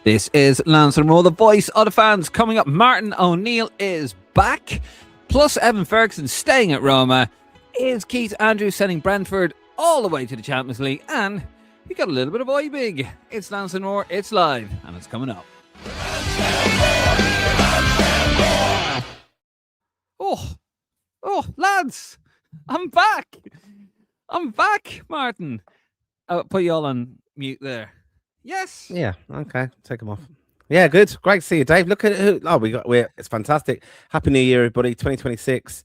This is Lansdowne, the voice of the fans. Coming up, Martin O'Neill is back, plus Evan Ferguson staying at Roma. Is Keith Andrews sending Brentford all the way to the Champions League? And we got a little bit of big. It's Lansdowne, it's live, and it's coming up. Oh, lads, I'm back, Martin. I'll put you all on mute there. Yes. Yeah. Okay. Take them off. Yeah. Good. Great to see you, Dave. Look at who. Oh, it's fantastic. Happy New Year, everybody. 2026.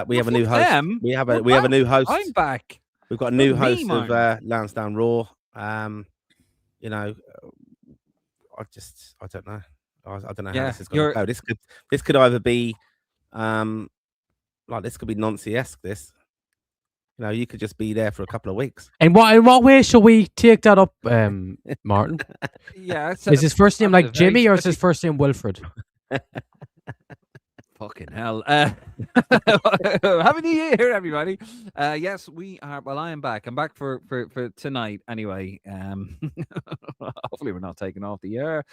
We have a new host. We have a new host. I'm back. We've got a new host of Lansdowne Raw. You know, I don't know. I don't know how this is going to go. This could either be, this could be Nancy-esque. This. You know, you could just be there for a couple of weeks. And in what way shall we take that up, Martin? Yeah. Is his first name like Jimmy or is his first name Wilfred? Fucking hell. Happy New Year, everybody. Yes, we are. Well, I am back. I'm back for tonight anyway. Hopefully we're not taking off the air.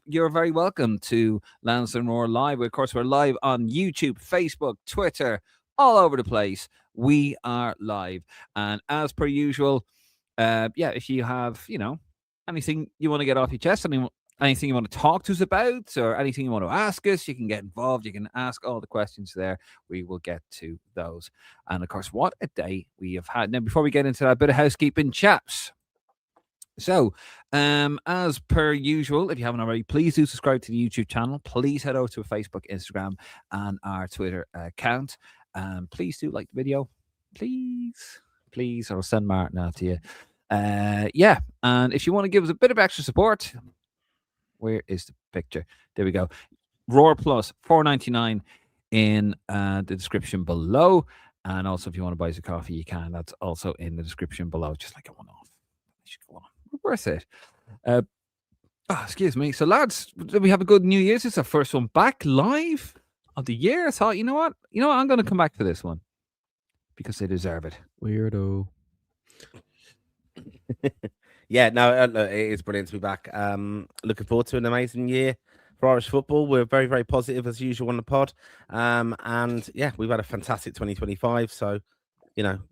You're very welcome to Lansdowne Roar Live. Of course, we're live on YouTube, Facebook, Twitter, all over the place. We are live, and as per usual, if you have, anything you want to get off your chest, anything you want to talk to us about, or anything you want to ask us, you can get involved. You can ask all the questions there. We will get to those. And of course, what a day we have had. Now, before we get into that, a bit of housekeeping, chaps. So, as per usual, if you haven't already, please do subscribe to the YouTube channel. Please head over to our Facebook, Instagram, and our Twitter account. Please do like the video. Please, I'll send Martin out to you. And if you want to give us a bit of extra support, where is the picture? There we go. Roar Plus, $4.99 in the description below. And also, if you want to buy us a coffee, you can. That's also in the description below, just like a one-off. Worth it. Excuse me. So, lads, did we have a good New Year's? This is our first one back live of the year. I thought, you know what? I'm going to come back to this one because they deserve it. Weirdo. Yeah, no, it is brilliant to be back. Looking forward to an amazing year for Irish football. We're very, very positive as usual on the pod. And yeah, we've had a fantastic 2025. So,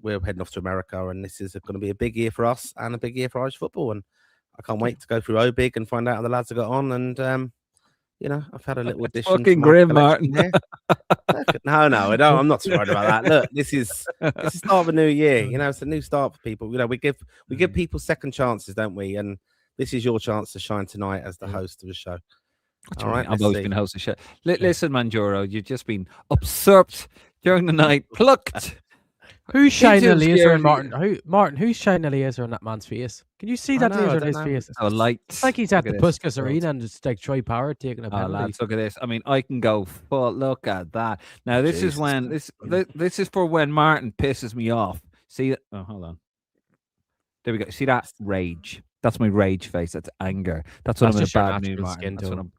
we're heading off to America, and this is going to be a big year for us and a big year for Irish football. And I can't wait to go through OBIG and find out how the lads have got on. And I've had a little audition. Fucking grim, Martin. No, I don't. I'm not too worried about that. Look, this is the start of a new year. It's a new start for people. We give people second chances, don't we? And this is your chance to shine tonight as the host of the show. All right, I've always been host of the show. Listen, Manjuro, you've just been usurped during the night, plucked. Who's shining a laser on Martin? Martin, who's shining a laser on that man's face? Can you see that laser on his face? Oh, light. It's like he's at the Puskas Arena and it's like Troy Power taking a penalty. Lads, look at this. I mean, I can go full. Look at that. Now, this is when this is for when Martin pisses me off. See that? Oh, hold on. There we go. See that rage? That's my rage face. That's anger. That's when I'm in a bad mood, Martin. That's when I'm.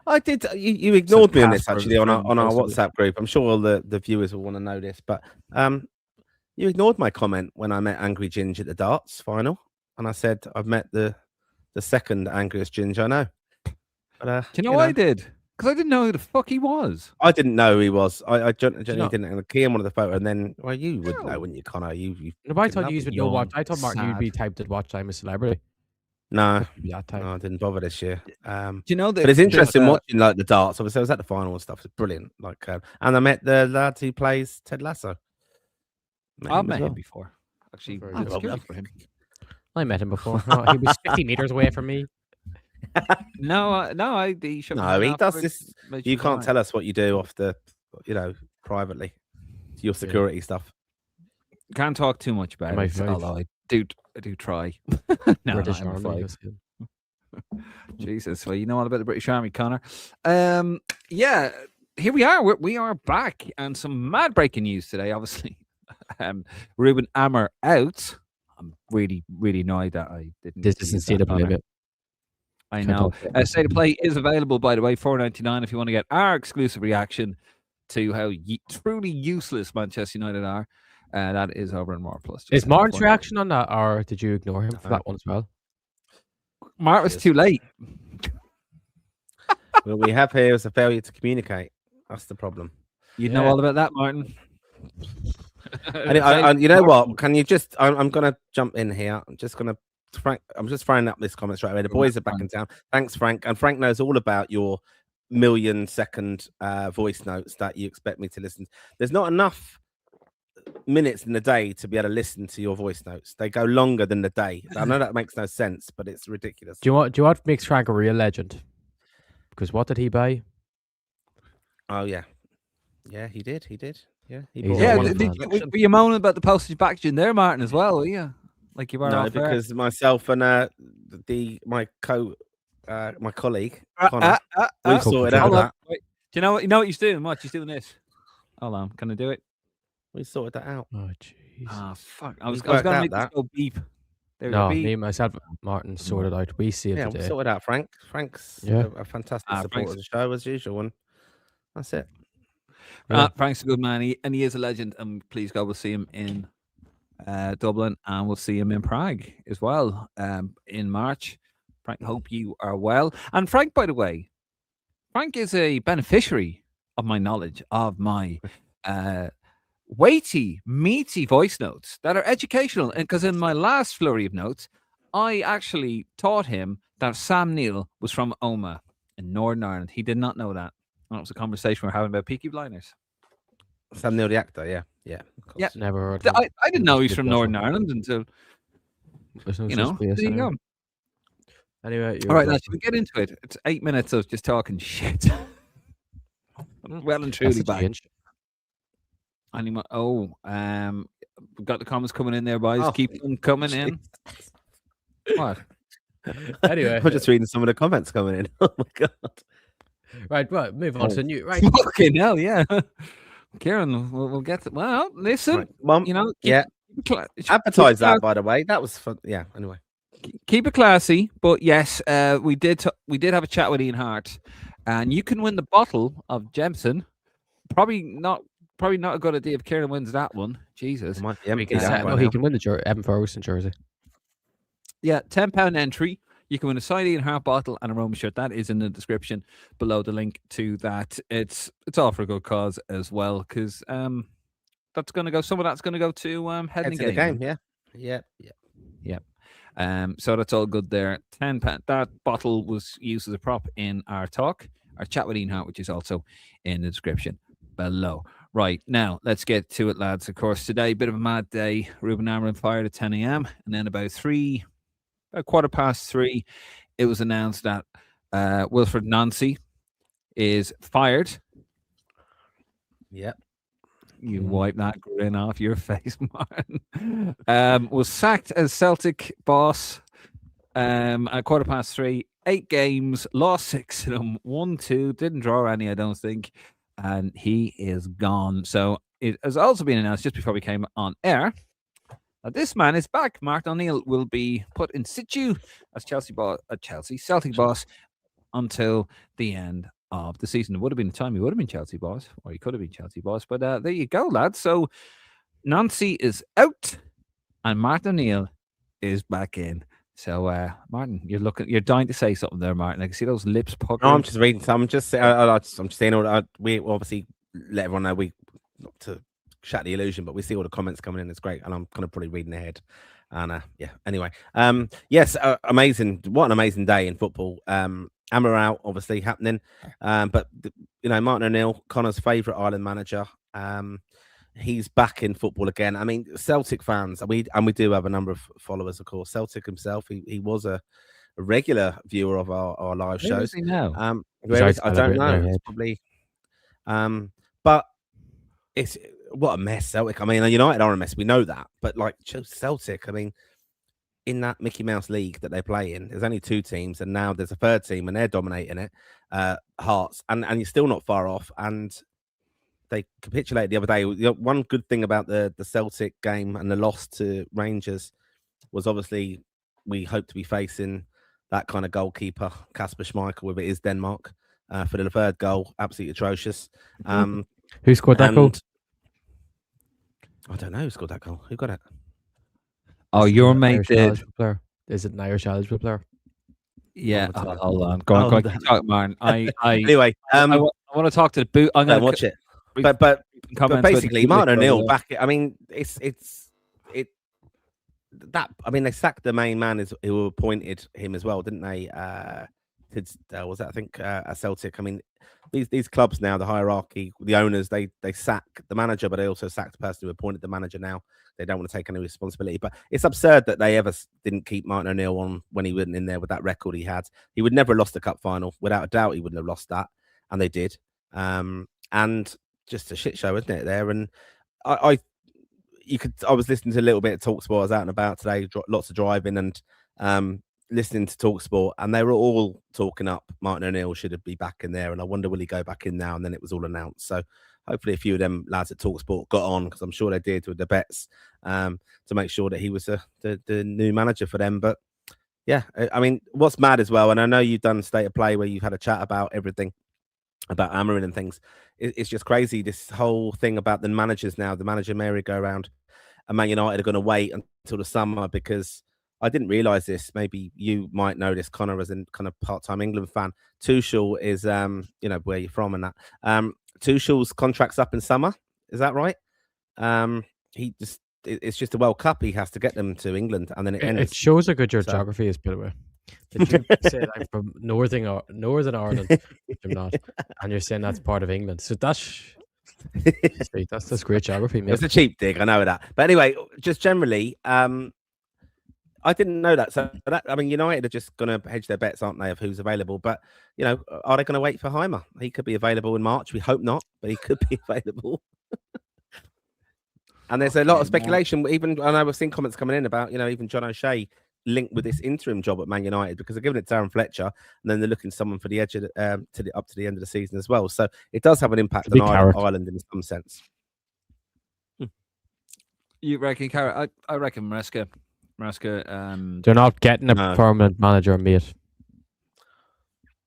I did. You ignored me on this actually on our WhatsApp group. I'm sure all the viewers will want to know this, but you ignored my comment when I met Angry Ginge at the darts final, and I said I've met the second angriest Ginge I know. But, do you know what I did? Because I didn't know who the fuck he was. I didn't know who he was. I genuinely didn't. And Kian wanted the photo, and then you would know, wouldn't you, Connor? I thought you would know what. I thought Martin you'd be typed at Watch Time a Celebrity. No, I didn't bother this year. Do you know that? But it's interesting watching the darts. Obviously, I was at the final and stuff. It's brilliant. And I met the lad who plays Ted Lasso. I've met him before. Actually, I met him before. He was 50 meters away from me. He does this. You can't tell us what you do off the, privately. Your security stuff. Can't talk too much about it. Although I do try. British Army. Jesus, well, you know all about the British Army, Connor. Here we are. We are back, and some mad breaking news today. Obviously, Ruben Ammer out. I'm really, really annoyed that I didn't. This isn't state of play. I know. State of play is available, by the way, $4.99 if you want to get our exclusive reaction to how truly useless Manchester United are. That is over in More Plus. Is Martin's reaction on that, or did you ignore him for that one as well? Mart was too late. What we have here is a failure to communicate. That's the problem. You know all about that, Martin. And you know what? Can you just? I'm gonna jump in here. I'm just gonna. Frank, I'm just throwing up this comment straight away. The boys are back in town. Thanks, Frank. And Frank knows all about your 1,000,000-second voice notes that you expect me to listen to. There's not enough minutes in the day to be able to listen to your voice notes. They go longer than the day. I know that makes no sense, but it's ridiculous. Do you want what makes Frank a real legend? Because what did he buy? Oh yeah, he did. Yeah, were you moaning about the postage packaging there, Martin, as well? Were you? Like you were? No, because myself and my colleague Connor, we sorted out that. Wait, do you know what he's doing? What he's doing this? Hold on, can I do it? We sorted that out. Oh jeez. Ah, fuck! I was going to make this go beep. No, me, myself, Martin sorted out. We sealed it. We sorted out. Frank's a fantastic supporter of the show as usual, and that's it. Frank's a good man, he is a legend. And please go, we'll see him in Dublin, and we'll see him in Prague as well in March. Frank, hope you are well. And Frank, by the way, Frank is a beneficiary of my knowledge of my weighty, meaty voice notes that are educational. And because in my last flurry of notes, I actually taught him that Sam Neill was from Roma in Northern Ireland. He did not know that. That was a conversation we were having about Peaky Blinders. Sam Neill, the actor, yeah. Never heard. I didn't know he's from Northern Ireland until there you go. Anyway, all right, now should we get into it? It's 8 minutes of just talking shit. Well and truly back. We've got the comments coming in there, boys. Keep them coming in. What? Anyway, I'm just reading some of the comments coming in. Oh my god. Right, move on to the new. Right. Fucking hell, yeah. Kieran, we'll get to. Well, listen, right. Advertise that, by the way. That was fun. Yeah. Anyway, keep it classy. But yes, we did have a chat with Ian Harte, and you can win the bottle of Jameson. Probably not a good idea if Kieran wins that one. Jesus, he can win the Evan Ferguson jersey. Yeah, £10 entry. You can win a signed Ian Harte bottle and a Roma shirt. That is in the description below the link to that. It's all for a good cause as well, because that's going to go. Some of that's going to go to heading the game. Yeah. So that's all good there. £10. That bottle was used as a prop in our chat with Ian Harte, which is also in the description below. Right, now let's get to it, lads. Of course, today, bit of a mad day. Ruben Amorim fired at 10 a.m. and then about 3:15, it was announced that Wilfred Nancy is fired. Yep. You wipe that grin off your face, Martin. Was sacked as Celtic boss at 3:15. 8 games, lost 6 of them, 1-2, didn't draw any, I don't think. And he is gone. So it has also been announced just before we came on air. This man is back. Martin O'Neill will be put in situ as Celtic boss until the end of the season. It would have been the time he would have been Chelsea boss, or he could have been Chelsea boss. But there you go, lads. So Nancy is out, and Martin O'Neill is back in. So Martin, you're dying to say something there, Martin. I can see those lips puckering. No, I'm just reading. I'm just saying. We obviously let everyone know not to shatter the illusion, but we see all the comments coming in. It's great, and I'm kind of probably reading ahead. And anyway, yes, amazing. What an amazing day in football. Hammer out, obviously happening. But Martin O'Neill, Connor's favourite Ireland manager. He's back in football again. I mean, Celtic fans, and we do have a number of followers, of course. Celtic himself, he was a regular viewer of our live shows. Where is he now? I don't know. It's probably, but it's what a mess, Celtic. I mean, United are a mess. We know that, but like Celtic, I mean, in that Mickey Mouse league that they play in, there's only 2 teams, and now there's a 3rd team, and they're dominating it. Hearts, and you're still not far off, and they capitulated the other day. One good thing about the Celtic game and the loss to Rangers was obviously we hope to be facing that kind of goalkeeper, Kasper Schmeichel, if it is Denmark, for the 3rd goal. Absolutely atrocious. Who scored that goal? I don't know who scored that goal. Who got it? Oh, your mate did. Is it an Irish eligible player? Yeah, Over to the- hold on. Go on, Oh, keep talking, Martin. Anyway, I want to talk to the boot. I'm don't going watch it. to But comments about the basically, boot Martin list over O'Neill there. back. I mean, I mean, they sacked the main man who appointed him as well, didn't they? Was that, I think, at Celtic? I mean, these clubs now, the hierarchy, the owners, they sack the manager, but they also sack the person who appointed the manager. Now they don't want to take any responsibility. But it's absurd that they ever didn't keep Martin O'Neill on when he wasn't in there with that record he had. He would never have lost the cup final, without a doubt. He wouldn't have lost that, and they did. And just a shit show, isn't it? There, and I was listening to a little bit of TalkSport. I was out and about today, lots of driving, and listening to TalkSport, and they were all talking up Martin O'Neill should be back in there, and I wonder will he go back in now? And then it was all announced. So hopefully a few of them lads at TalkSport got on, because I'm sure they did with the bets, to make sure that he was the new manager for them. But yeah, I mean, what's mad as well, and I know you've done State of Play where you've had a chat about everything, about Amarin and things. It's just crazy, this whole thing about the managers now, the manager merry-go-round, and Man United are going to wait until the summer, because I didn't realise this. Maybe you might know this, Connor, as a kind of part-time England fan. Tuchel is, where you're from and that. Tuchel's contract's up in summer. Is that right? It's just a World Cup. He has to get them to England, and then it ends. It shows how good your geography is, by the way. Did you say I'm from Northern Ireland? I'm not, and you're saying that's part of England. So that's great geography, mate. It's a cheap dig, I know that. But anyway, just generally, I didn't know that. So I mean, United are just going to hedge their bets, aren't they, of who's available? But are they going to wait for Heimer? He could be available in March. We hope not, but he could be available. And there's a lot of speculation. Even I know we've seen comments coming in about even John O'Shea linked with this interim job at Man United, because they're giving it to Darren Fletcher, and then they're looking for someone for the edge of up to the end of the season as well. So it does have an impact on Ireland in some sense. You reckon, Cara? I reckon Maresca. They're not getting a permanent manager, mate.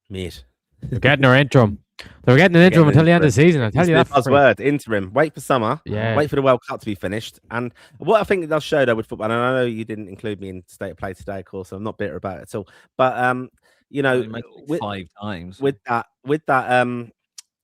They're getting their interim. They're getting an interim until the end of the season. I tell you that. Buzzword, interim. Wait for summer. Yeah. Wait for the World Cup to be finished. And what I think it does show, though, with football, and I know you didn't include me in State of Play today, of course, so I'm not bitter about it at all. But with 5 times with that,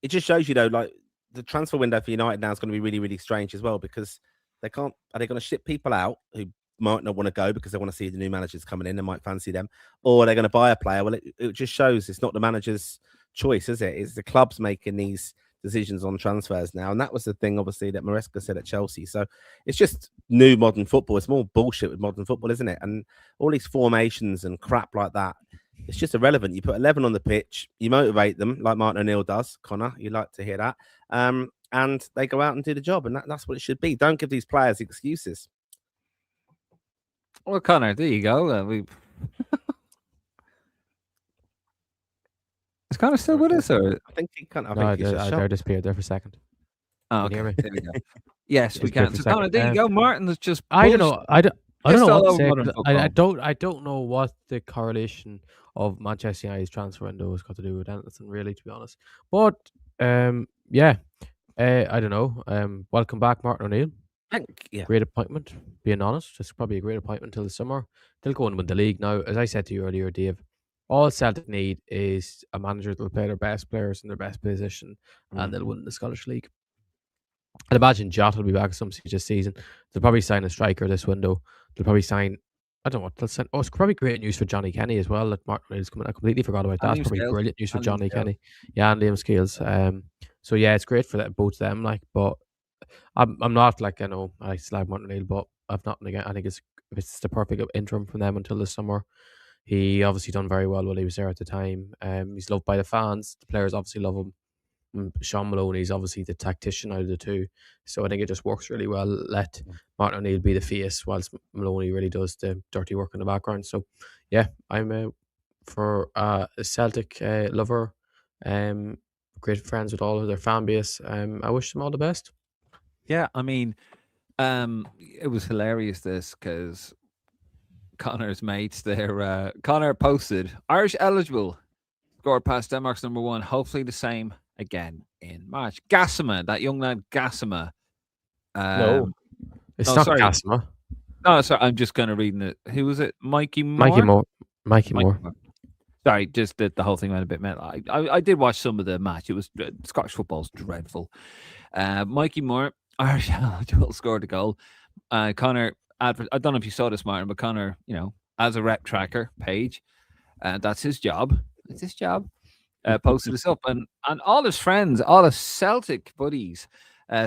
it just shows like the transfer window for United now is going to be really, really strange as well, because they can't. Are they going to ship people out who might not want to go because they want to see the new managers coming in and might fancy them, or are they going to buy a player? Well, it just shows it's not the manager's choice, is it? It's the clubs making these decisions on transfers now, and that was the thing, obviously, that Maresca said at Chelsea. So it's just new modern football. It's more bullshit with modern football, isn't it? And all these formations and crap like that, it's just irrelevant. You put 11 on the pitch, you motivate them like Martin O'Neill does. Connor, you like to hear that, and they go out and do the job, and that's what it should be. Don't give these players excuses. Well, Connor, there you go. Is Connor still with us? Or? I think he can't. I disappeared there for a second. Oh, okay. Can you hear me? There we go. Yes, we can. So, Connor, there you go. Martin is just. I don't know. I don't know what to say. I don't know what the correlation of Manchester United's transfer window has got to do with anything, really, to be honest. But I don't know. Welcome back, Martin O'Neill. Great appointment. Being honest, it's probably a great appointment until the summer. They'll go and win the league now. As I said to you earlier, Dave, all Celtic need is a manager that will play their best players in their best position, and they'll win the Scottish League. I'd imagine Jota will be back at some stage this season. They'll probably sign a striker this window. They'll probably sign. I don't know what they'll sign. Oh, it's probably great news for Johnny Kenny as well. That Martin is coming. I completely forgot about that. It's probably brilliant news for Johnny Kenny. Yeah, and Liam Scales. So yeah, it's great for both of them. But I'm not I slag Martin O'Neill, but I've nothing again. I think it's the perfect interim from them until the summer. He obviously done very well while he was there at the time. He's loved by the fans. The players obviously love him. Sean Maloney's obviously the tactician out of the two. So I think it just works really well. Let Martin O'Neill be the face, whilst Maloney really does the dirty work in the background. So yeah, I'm for a Celtic lover, great friends with all of their fan base. I wish them all the best. Yeah, I mean, it was hilarious because Connor's mates there. Connor posted Irish eligible, scored past Denmark's number 1. Hopefully the same again in March. Gassama, that young lad Gassama. No, it's not Sorry, just the whole thing went a bit mental. I did watch some of the match. It was Scottish football's dreadful. Mikey Moore, Irish eligible, scored a goal. Connor, I don't know if you saw this, Martin, but Connor, as a rep tracker page, that's his job. It's his job. Posted this up, and all his friends, all his Celtic buddies,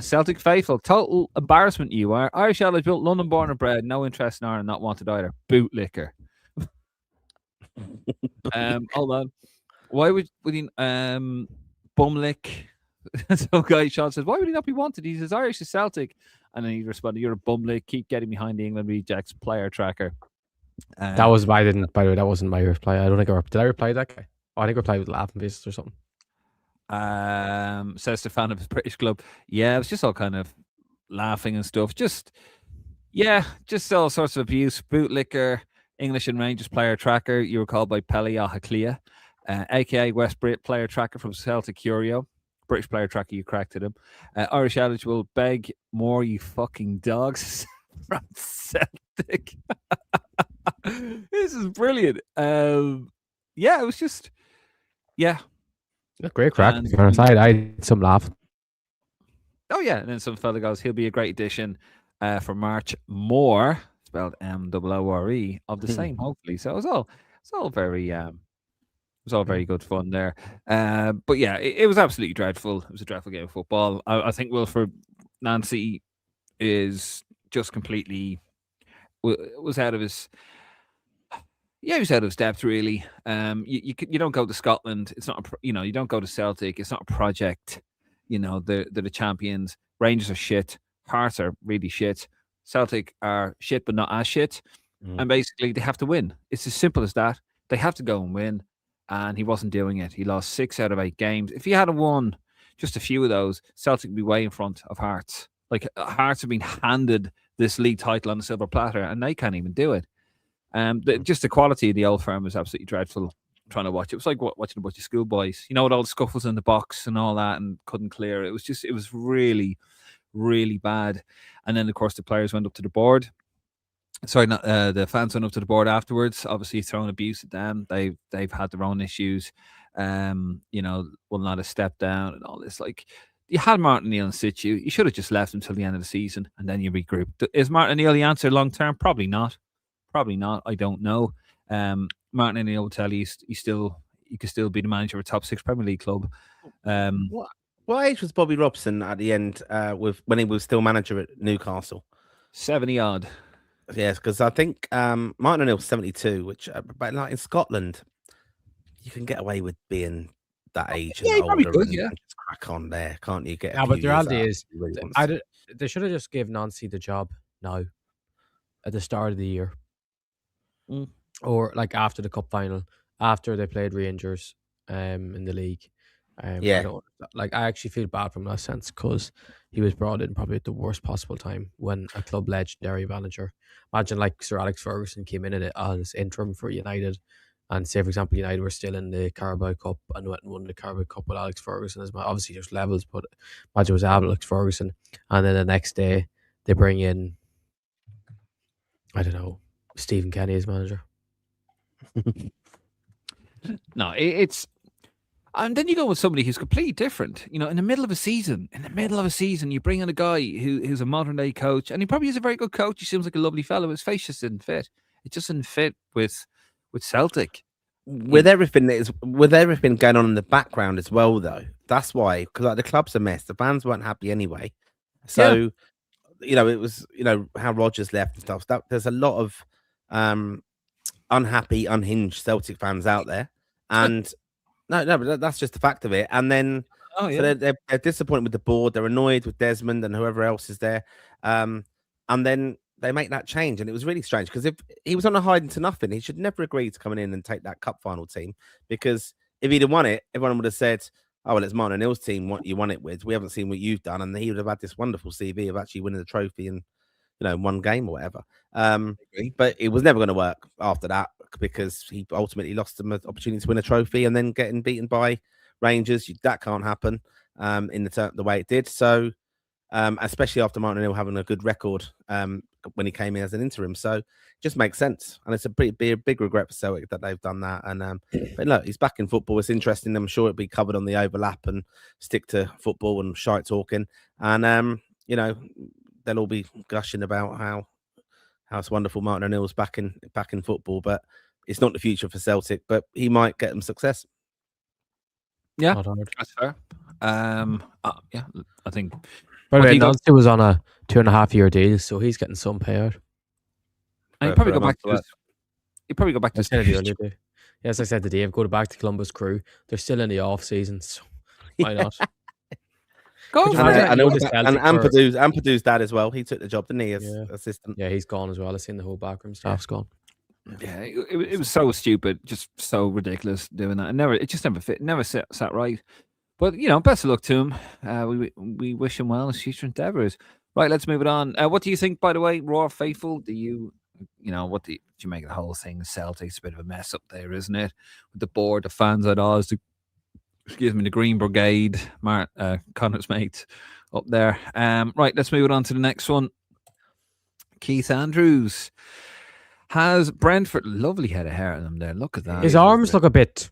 Celtic faithful, total embarrassment you are. Irish eligible, London born and bred, no interest in Ireland, not wanted either. Bootlicker. Hold on. Why would he bumlick? So guy Sean says, why would he not be wanted? He says Irish is Celtic, and then he responded, "You're a bumlick. Keep getting behind the England rejects player tracker." That was I didn't. By the way, that wasn't my reply. I don't think did I reply to that guy? Oh, I think I replied with laughing faces or something. Says the fan of his British club. Yeah, it was just all kind of laughing and stuff. Just all sorts of abuse. Bootlicker, English and Rangers player tracker. You were called by Pele Ahaclia, aka West Brit player tracker from Celtic Curio. British player tracker, you cracked at him. Irish eligible, beg more, you fucking dogs. From Celtic. This is brilliant. It was just, great crack. I had some laugh. Oh yeah, and then some fella goes, he'll be a great addition for March. More spelled MOORE of the same, hopefully. So it's all very very good fun there. But yeah, it was absolutely dreadful. It was a dreadful game of football. I think Wilfred Nancy is just completely was out of his. Yeah, he was out of his depth, really. You don't go to Scotland. It's not you don't go to Celtic. It's not a project. They're the champions. Rangers are shit. Hearts are really shit. Celtic are shit, but not as shit. And basically, they have to win. It's as simple as that. They have to go and win. And he wasn't doing it. He lost 6 out of 8 games. If he had won just a few of those, Celtic would be way in front of Hearts. Like, Hearts have been handed this league title on a silver platter, and they can't even do it. Just the quality of the Old Firm was absolutely dreadful. Trying to watch it was like watching a bunch of schoolboys, with all the scuffles in the box and all that, and couldn't clear. It was really, really bad. And then of course the players went up to the board. Sorry, not the fans went up to the board afterwards. Obviously throwing abuse at them. They've had their own issues. Will not have stepped down and all this. Like, you had Martin O'Neill in situ. You should have just left him till the end of the season and then you regroup. Is Martin O'Neill the answer long term? Probably not. I don't know. Martin O'Neill will tell you he could still be the manager of a top 6 Premier League club. What age was Bobby Robson at the end when he was still manager at Newcastle? 70 odd. Yes, because I think Martin O'Neill was 72, which but like in Scotland, you can get away with being that age and older and just crack on there, can't you? But the reality is, they should have just given Nancy the job now at the start of the year. Or like after the cup final, after they played Rangers in the league. I actually feel bad from that sense because he was brought in probably at the worst possible time when a club legendary manager. Imagine like Sir Alex Ferguson came in it as interim for United, and say for example United were still in the Carabao Cup and went and won the Carabao Cup with Alex Ferguson. As obviously there's levels, but imagine it was Alex Ferguson, and then the next day they bring in, I don't know, Stephen Kenny as manager. No, it's. And then you go with somebody who's completely different. In the middle of a season, you bring in a guy who's a modern day coach, and he probably is a very good coach. He seems like a lovely fellow. His face just didn't fit. It just didn't fit with Celtic. With everything going on in the background as well, though. That's why, because the club's a mess. The fans weren't happy anyway. So, it was how Rodgers left and stuff. There's a lot of unhappy, unhinged Celtic fans out there, and. No, but that's just the fact of it. And then so they're disappointed with the board. They're annoyed with Desmond and whoever else is there. And then they make that change. And it was really strange because if he was on a hiding to nothing, he should never agree to coming in and take that cup final team. Because if he'd have won it, everyone would have said, oh, well, it's Martin O'Neill's team. What you won it with. We haven't seen what you've done. And he would have had this wonderful CV of actually winning the trophy in, one game or whatever. But it was never going to work after that, because he ultimately lost them an opportunity to win a trophy and then getting beaten by Rangers. That can't happen in the way it did. So, especially after Martin O'Neill having a good record when he came in as an interim. So it just makes sense, and it's a pretty big regret for Celtic that they've done that. And but look, he's back in football. It's interesting. I'm sure it'll be covered on the overlap and stick to football and shite talking. And you know, they'll all be gushing about how it's wonderful Martin O'Neill's back in football, but it's not the future for Celtic. But he might get them success. Yeah, that's fair. Yeah, I think. By the way, Nancy was on a 2.5-year deal, so he's getting some payout. And he'll probably go back to his earlier day. Yes, I said to Dave, go back to Columbus Crew. They're still in the off season, so why not? Go for it. And Ampadu's dad as well. He took the job, didn't he, as assistant? Yeah, he's gone as well. I've seen the whole backroom staff's gone. Yeah, it was so stupid, just so ridiculous doing that. It just never fit, never sat right. But best of luck to him. We wish him well in his future endeavours. Right, let's move it on. What do you think, by the way, Raw faithful? Do you make of the whole thing? Celtic's a bit of a mess up there, isn't it? With the board, the fans at Oz, the Green Brigade, Connor's mates up there. Right, let's move it on to the next one. Keith Andrews has Brentford. Lovely head of hair on him there. Look at that. His arms look a bit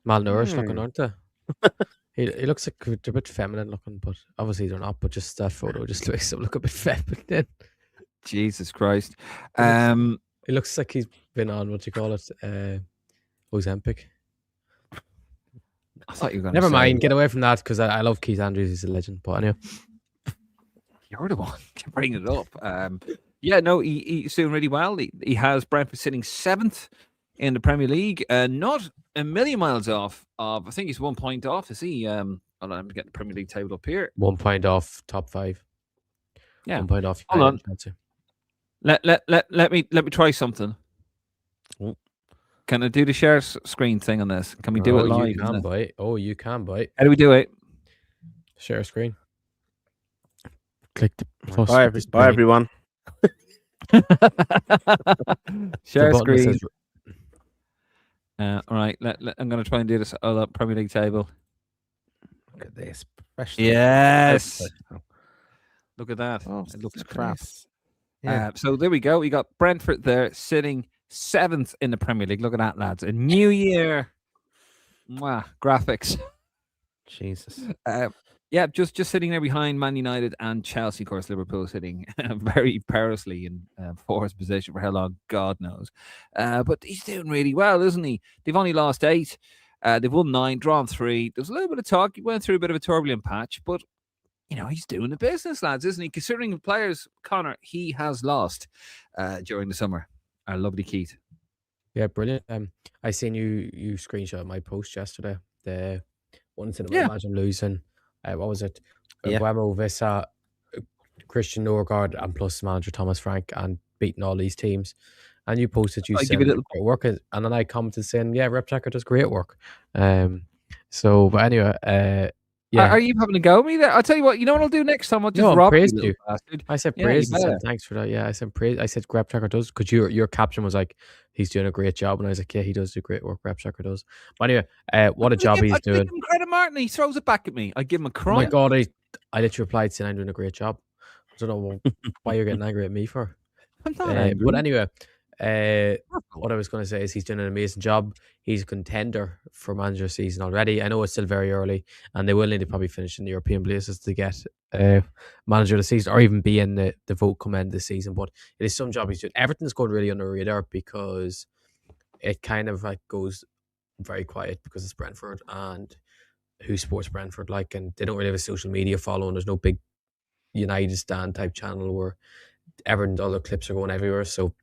malnourished looking, aren't they? He looks like they're a bit feminine looking, but obviously they're not. But just that photo just makes him look a bit feminine. Jesus Christ. He looks like he's been on Ozempic. I thought you were going to Never mind, get away from that because I love Keith Andrews. He's a legend. But anyway, you're the one bringing it up. He's doing really well. He has Brentford sitting 7th in the Premier League, not a million miles off of. I think he's 1 point off. Is he? Hold on, let me get the Premier League table up here. 1 point off top 5. Yeah, 1 point off. Hold on. Let me try something. Oh. Can I do the share screen thing on this? Can we do it live? You can, boy. Oh, you can, boy. How do we do it? Share screen. Click the plus. Bye everyone. Share screen. All right, I'm going to try and do this on Premier League table. Look at this. Yes. Look at that. Oh, it looks crap. Yeah. So there we go. We got Brentford there sitting 7th in the Premier League. Look at that, lads. A new year. Mwah, graphics. Jesus. Just sitting there behind Man United and Chelsea. Of course, Liverpool sitting very perilously in 4th position for how long, God knows. But he's doing really well, isn't he? They've only lost 8. They've won 9, drawn 3. There's a little bit of talk. He went through a bit of a turbulent patch, but he's doing the business, lads, isn't he? Considering the players, Connor, he has lost during the summer. Our lovely Keith. Yeah, brilliant. I seen you screenshot my post yesterday. The one thing about imagine losing. What was it? Guemo, Vissa, Christian Norgard, and plus manager Thomas Frank, and beating all these teams. And you posted saying great work, and then I commented saying, "Rep Checker does great work." But anyway, are you having a go at me there? I'll tell you what. You know what I'll do next time? I'll just rob you. Bastard. I said praise and said thanks for that. Yeah, I said praise. I said Grab Tracker does, because your caption was like, he's doing a great job, and I was like, yeah, he does do great work. Grab Tracker does. But anyway, what a job he's doing. I give him credit, Martin. He throws it back at me. I give him a cry. Oh my God, I literally replied saying I'm doing a great job. I don't know why you're getting angry at me for. I'm not angry. But anyway, what I was going to say is he's doing an amazing job. He's a contender for manager season already. I know it's still very early, and they will need to probably finish in the European places to get manager of the season, or even be in the vote come end this season. But it is some job he's doing. Everything's going really under the radar because it kind of like goes very quiet because it's Brentford, and who supports Brentford, and they don't really have a social media following. There's no big United stand type channel where Everton other clips are going everywhere. So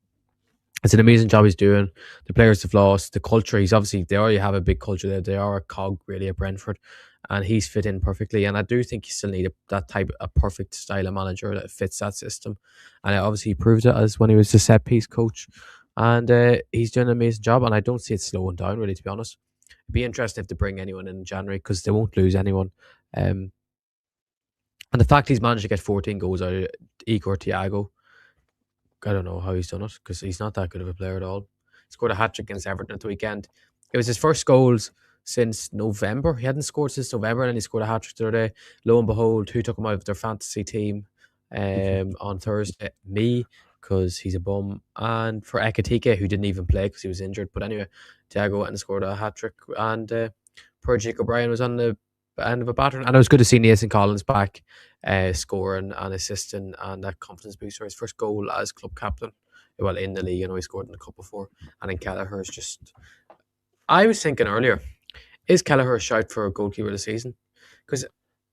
it's an amazing job he's doing. The players have lost. The culture, they already have a big culture there. They are a cog really at Brentford, and he's fit in perfectly. And I do think you still need a perfect style of manager that fits that system. And obviously he proved it as when he was the set piece coach. And he's doing an amazing job. And I don't see it slowing down really, to be honest. It'd be interesting if they bring anyone in January, because they won't lose anyone. And the fact he's managed to get 14 goals out of Igor Thiago, I don't know how he's done it, because he's not that good of a player at all. He scored a hat-trick against Everton at the weekend. It was his first goals since November. He hadn't scored since November, and then he scored a hat-trick the other day. Lo and behold, who took him out of their fantasy team? on Thursday. Me, because he's a bum, and for Ekatike, who didn't even play because he was injured. But anyway, Thiago went and scored a hat-trick, and poor Jake O'Brien was on the end of a batter. And it was good to see Nathan Collins back, scoring and assisting, and that confidence booster. His first goal as club captain, well, in the league. I know he scored in the cup before. And then Kelleher's just... I was thinking earlier, is Kelleher a shout for a goalkeeper of the season? Because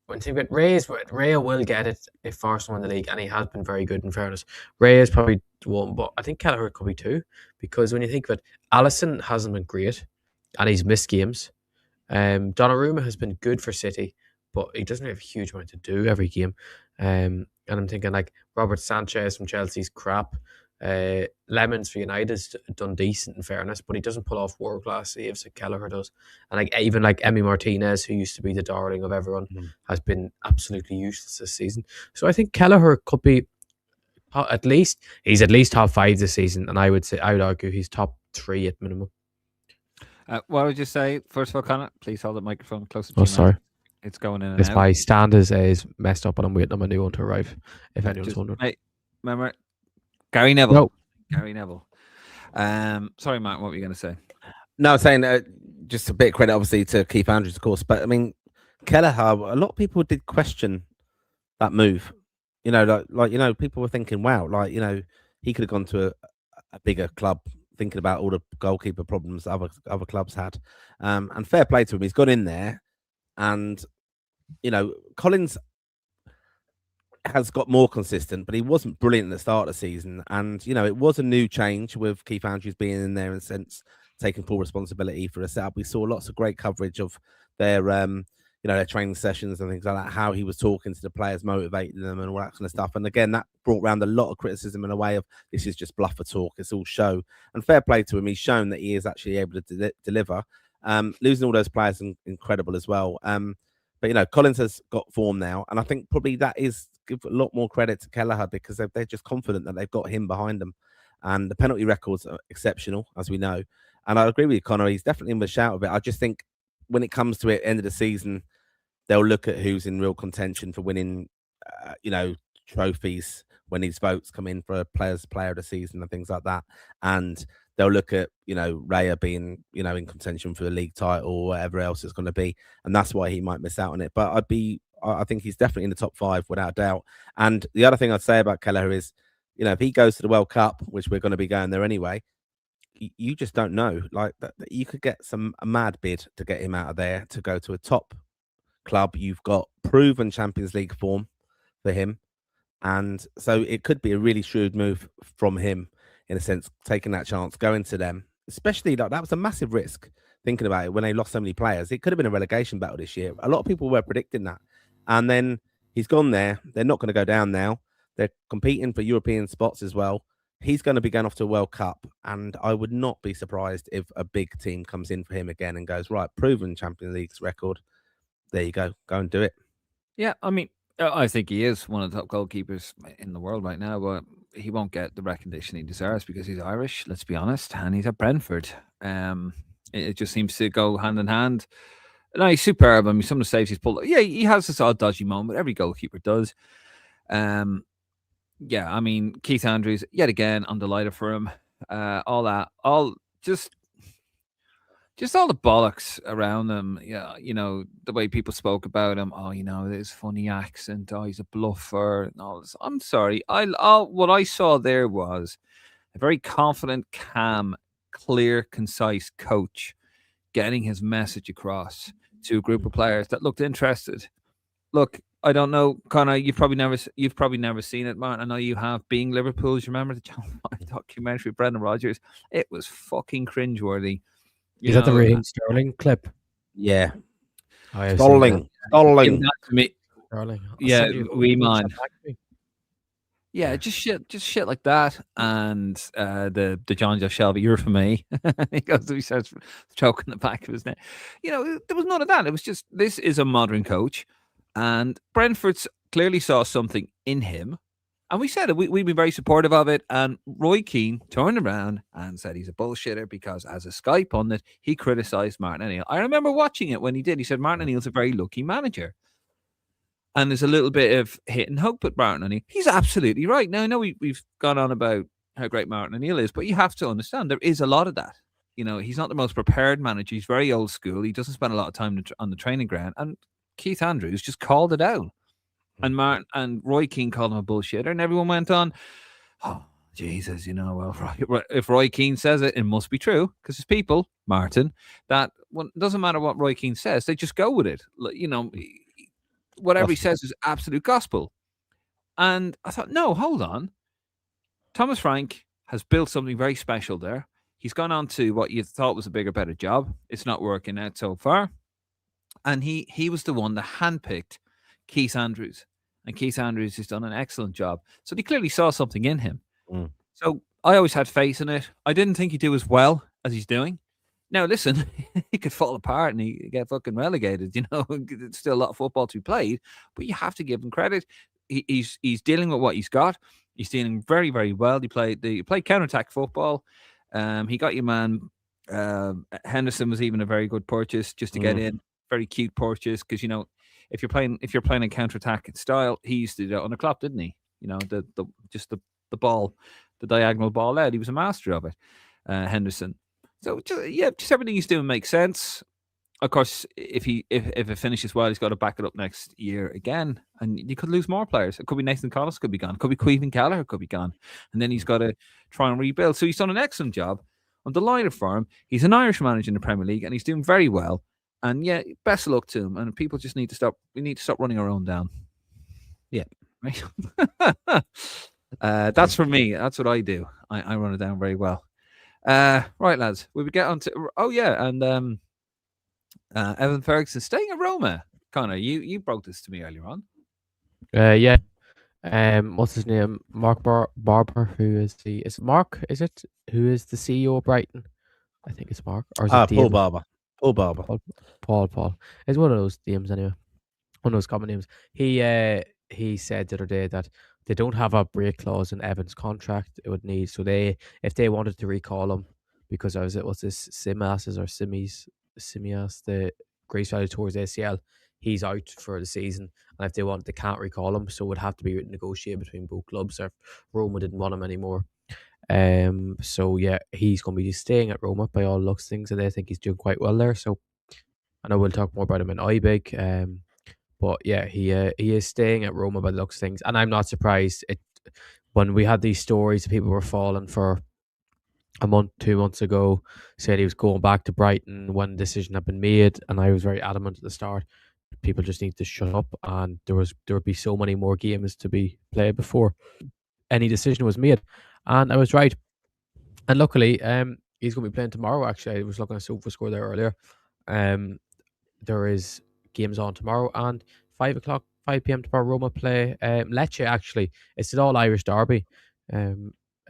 when you think about Raya will get it if Arsenal win the league, and he has been very good in fairness. Raya's probably one, but I think Kelleher could be two, because when you think of it, Alisson hasn't been great, and he's missed games. Donnarumma has been good for City, but he doesn't have a huge amount to do every game. And I'm thinking like Robert Sanchez from Chelsea's crap. Lemons for United's done decent in fairness, but he doesn't pull off world class saves like Kelleher does. And like even like Emi Martinez, who used to be the darling of everyone, has been absolutely useless this season. So I think Kelleher could be at least top 5 this season, and I would argue he's top 3 at minimum. What would you say? First of all, Connor, please hold the microphone closer to you. Oh, sorry. It's going in and out. It's my stand is messed up, and I'm waiting on my new one to arrive, if anyone's wondering. Hey, remember, Gary Neville. No. Gary Neville. Sorry, Martin, what were you going to say? No, I'm saying just a bit of credit, obviously, to Keith Andrews, of course. But, I mean, Kelleher, a lot of people did question that move. You know, like people were thinking, wow, like, he could have gone to a bigger club, thinking about all the goalkeeper problems other clubs had. And fair play to him. He's got in there. And, Collins has got more consistent, but he wasn't brilliant at the start of the season. And, it was a new change with Keith Andrews being in there, in a sense, taking full responsibility for the setup. We saw lots of great coverage of their, their training sessions and things like that, how he was talking to the players, motivating them and all that kind of stuff. And again, that brought around a lot of criticism in a way of, this is just bluffer talk, it's all show. And fair play to him, he's shown that he is actually able to deliver. Losing all those players is incredible as well. But, Collins has got form now, and I think probably that is give a lot more credit to Kelleher, because they're just confident that they've got him behind them. And the penalty records are exceptional, as we know. And I agree with you, Connor. He's definitely in the shout of it. I just think when it comes to it, end of the season, they'll look at who's in real contention for winning, trophies when these votes come in for player of the season and things like that. And they'll look at, Raya being, in contention for the league title or whatever else it's going to be. And that's why he might miss out on it. But I think he's definitely in the top 5 without a doubt. And the other thing I'd say about Kelleher is, if he goes to the World Cup, which we're going to be going there anyway, you just don't know. Like that you could get a mad bid to get him out of there to go to a top club. You've got proven Champions League form for him. And so it could be a really shrewd move from him, in a sense, taking that chance, going to them, especially like that was a massive risk thinking about it when they lost so many players. It could have been a relegation battle this year. A lot of people were predicting that. And then he's gone there. They're not going to go down now. They're competing for European spots as well. He's going to be going off to a World Cup. And I would not be surprised if a big team comes in for him again and goes, right, proven Champions League's record. There you go. Go and do it. Yeah, I mean, I think he is one of the top goalkeepers in the world right now, but he won't get the recognition he deserves because he's Irish, let's be honest, and he's at Brentford. It just seems to go hand in hand. No, he's superb. I mean, some of the saves he's pulled. Yeah, he has this odd dodgy moment. Every goalkeeper does. Yeah, I mean, Keith Andrews, yet again, I'm delighted for him. All that, just all the bollocks around him. Yeah, the way people spoke about him. Oh, his funny accent. Oh, he's a bluffer. And all this. I'm sorry. What I saw there was a very confident, calm, clear, concise coach getting his message across to a group of players that looked interested. Look, I don't know, Connor. You've probably never seen it, Martin. I know you have. Being Liverpool's, you remember the Channel 5 documentary with Brendan Rodgers? It was fucking cringeworthy. Is that the Raheem Sterling clip? Yeah. Sterling. Sterling. Yeah, we man. Yeah, just shit like that, and the John Joe Shelby, you're for me. He starts choking the back of his neck. There was none of that. It was just, this is a modern coach, and Brentford's clearly saw something in him, and we said it. We'd be very supportive of it. And Roy Keane turned around and said he's a bullshitter because, as a Sky pundit, he criticised Martin O'Neill. I remember watching it when he did. He said Martin O'Neill's a very lucky manager. And there's a little bit of hit and hope with Martin O'Neill. He's absolutely right. Now, I know we've gone on about how great Martin O'Neill is, but you have to understand there is a lot of that. He's not the most prepared manager. He's very old school. He doesn't spend a lot of time on the training ground. And Keith Andrews just called it out. And Roy Keane called him a bullshitter. And everyone went on, oh, Jesus, if Roy Keane says it, it must be true. Because there's people, Martin, that doesn't matter what Roy Keane says. They just go with it. Whatever he says is absolute gospel. And I thought, no, hold on. Thomas Frank has built something very special there. He's gone on to what you thought was a bigger, better job. It's not working out so far. And he was the one that handpicked Keith Andrews. And Keith Andrews has done an excellent job. So they clearly saw something in him. So I always had faith in it. I didn't think he'd do as well as he's doing. Now, listen, he could fall apart and he get fucking relegated. It's still a lot of football to be played, but you have to give him credit. He's dealing with what he's got. He's dealing very, very well. He played counter-attack football. He got your man. Henderson was even a very good purchase just to get in. Very cute purchase because if you're playing a counter-attack style, he used to do that on the Klopp, didn't he? The ball, the diagonal ball out. He was a master of it. Henderson. So just everything he's doing makes sense. Of course, if it finishes well, he's got to back it up next year again, and you could lose more players. It could be Nathan Collins, could be gone. It could be Queven Gallagher, could be gone, and then he's got to try and rebuild. So he's done an excellent job. I'm delighted for him. He's an Irish manager in the Premier League, and he's doing very well. And yeah, best of luck to him. And people just need to stop. We need to stop running our own down. Yeah, right. That's for me. That's what I do. I run it down very well. Right, lads. We would get on to. Oh yeah, and Evan Ferguson staying at Roma. Connor, you broke this to me earlier on. Yeah. What's his name? Mark Barber. Who is is it Mark? Is it who is the CEO of Brighton? I think it's Mark. Or is it Paul Barber. Paul. It's one of those names anyway. One of those common names. He said the other day that they don't have a break clause in Evan's contract. It would need if they wanted to recall him because Simias, the Grace Valley towards ACL, he's out for the season, and if they want, they can't recall him, so it would have to be negotiated between both clubs. Or Roma didn't want him anymore. So yeah, he's going to be staying at Roma by all looks things, and I think he's doing quite well there. So I know we'll talk more about him in IBIG. But yeah, he is staying at Roma by the looks things, and I'm not surprised. When we had these stories, people were falling for a month, 2 months ago, said he was going back to Brighton when the decision had been made, and I was very adamant at the start. People just need to shut up, and there would be so many more games to be played before any decision was made, and I was right. And luckily, he's going to be playing tomorrow. Actually, I was looking at SofaScore there earlier. There is games on tomorrow, and 5 p.m. tomorrow. Roma play Lecce. Actually, it's an all Irish derby.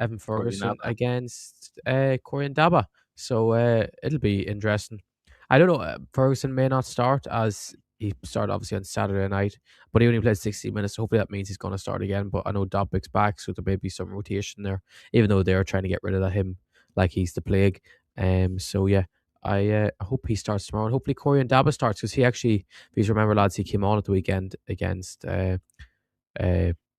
Evan Ferguson against Korean Daba. So it'll be interesting. I don't know. Ferguson may not start, as he started obviously on Saturday night, but he only played 60 minutes. So hopefully that means he's going to start again. But I know Dobbick's back, so there may be some rotation there, even though they're trying to get rid of him like he's the plague. So yeah, I hope he starts tomorrow, and hopefully Korean Daba starts, because he actually, if you remember, lads, he came on at the weekend against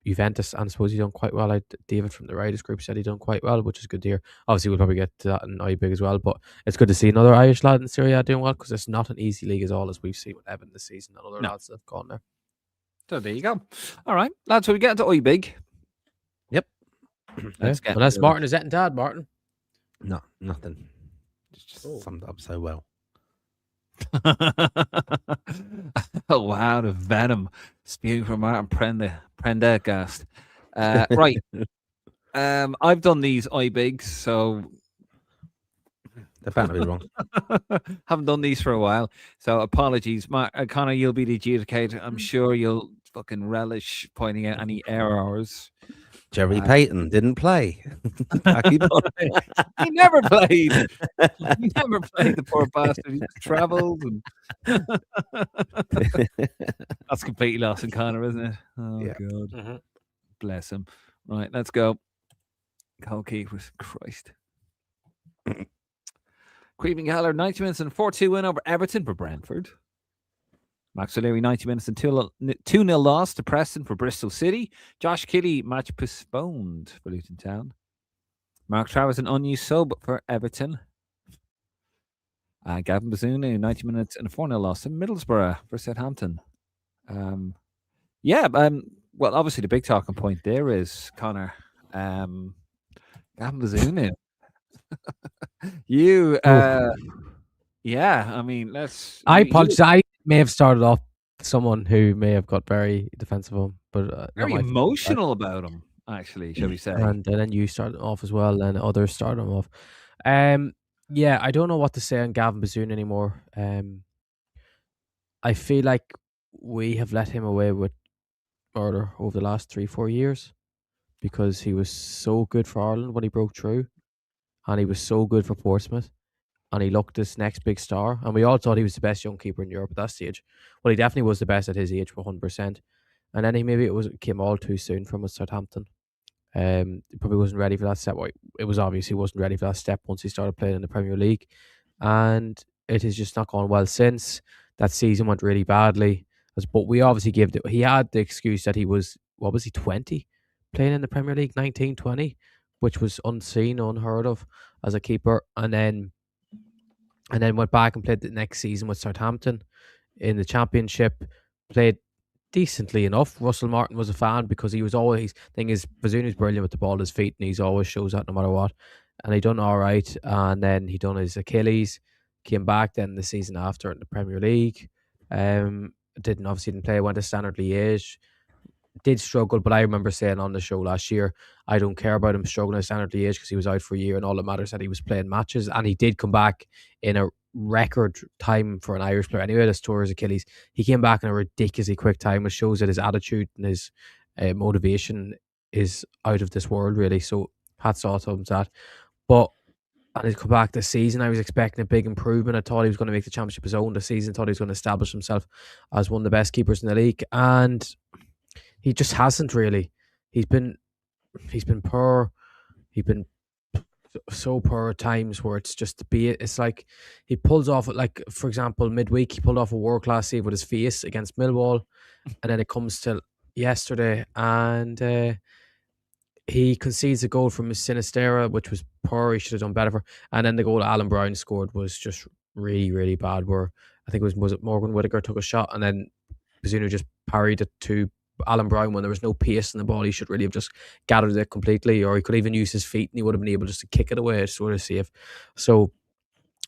Juventus, and I suppose he done quite well. David from the Riders group said he done quite well, which is good to hear. Obviously, we'll probably get to that in IBIG as well, but it's good to see another Irish lad in Serie A doing well, because it's not an easy league as we've seen with Evan this season and other lads that have gone there. So there you go. All right, lads, so we get into IBIG. Yep. Unless Martin is at dad, Martin. No, nothing. Just summed up so well. Oh wow, the venom spewing from Martin Prendergast. Right. I've done these IBIGs, so they're bound to be wrong. Haven't done these for a while, so apologies. Connor, you'll be the adjudicator. I'm sure you'll fucking relish pointing out any errors. Jerry Payton didn't play. He never played. He never played, the poor bastard. He travelled. That's completely lost in Connor, isn't it? Oh, yeah. God. Mm-hmm. Bless him. Right, let's go. Goalkeepers. Christ. Queven Gallagher, 90 minutes and 4-2 win over Everton for Brentford. Max O'Leary, 90 minutes and 2-0 loss to Preston for Bristol City. Josh Kelly, match postponed for Luton Town. Mark Travers, an unused sub for Everton. Gavin Bazunu, 90 minutes and a 4-0 loss to Middlesbrough for Southampton. Well, obviously the big talking point there is, Connor, Gavin Bazunu. I mean, I may have started off someone who may have got very defensive of him, but very emotional about him, actually, shall we say? And then you started off as well, and others started him off. Yeah, I don't know what to say on Gavin Bazunu anymore. I feel like we have let him away with murder over the last 3-4 years because he was so good for Ireland when he broke through, and he was so good for Portsmouth, and he looked this next big star, and we all thought he was the best young keeper in Europe at that stage. Well, he definitely was the best at his age, 100%. And then it came all too soon from Southampton. He probably wasn't ready for that step. Well, it was obvious he wasn't ready for that step once he started playing in the Premier League, and it has just not gone well since. That season went really badly, but we obviously he had the excuse that he was, what was he, 20, playing in the Premier League, 19, 20, which was unseen, unheard of as a keeper, and then went back and played the next season with Southampton in the Championship, played decently enough. Russell Martin was a fan because he was always, thing is, Bazunu's brilliant with the ball at his feet, and he's always shows that no matter what. And he done all right, and then he done his Achilles, came back then the season after in the Premier League. Didn't play, went to Standard Liège, did struggle, but I remember saying on the show last year, I don't care about him struggling at Standard Liège because he was out for a year, and all that matters that he was playing matches, and he did come back in a record time for an Irish player. Anyway, this tour his Achilles, he came back in a ridiculously quick time, which shows that his attitude and his motivation is out of this world, really. So hats off to him to that. But and he's come back this season. I was expecting a big improvement. I thought he was going to make the championship his own this season. I thought he was going to establish himself as one of the best keepers in the league, and he just hasn't really. He's been poor. He's been so poor at times where it's like he pulls off, like, for example, midweek he pulled off a world class save with his face against Millwall, and then it comes to yesterday and he concedes a goal from his Sinistera, which was poor. He should have done better for. And then the goal Alan Brown scored was just really, really bad, where I think was it Morgan Whittaker took a shot and then Bazunu just parried it to Alan Brown when there was no pace in the ball. He should really have just gathered it completely, or he could even use his feet and he would have been able just to kick it away, sort of safe. So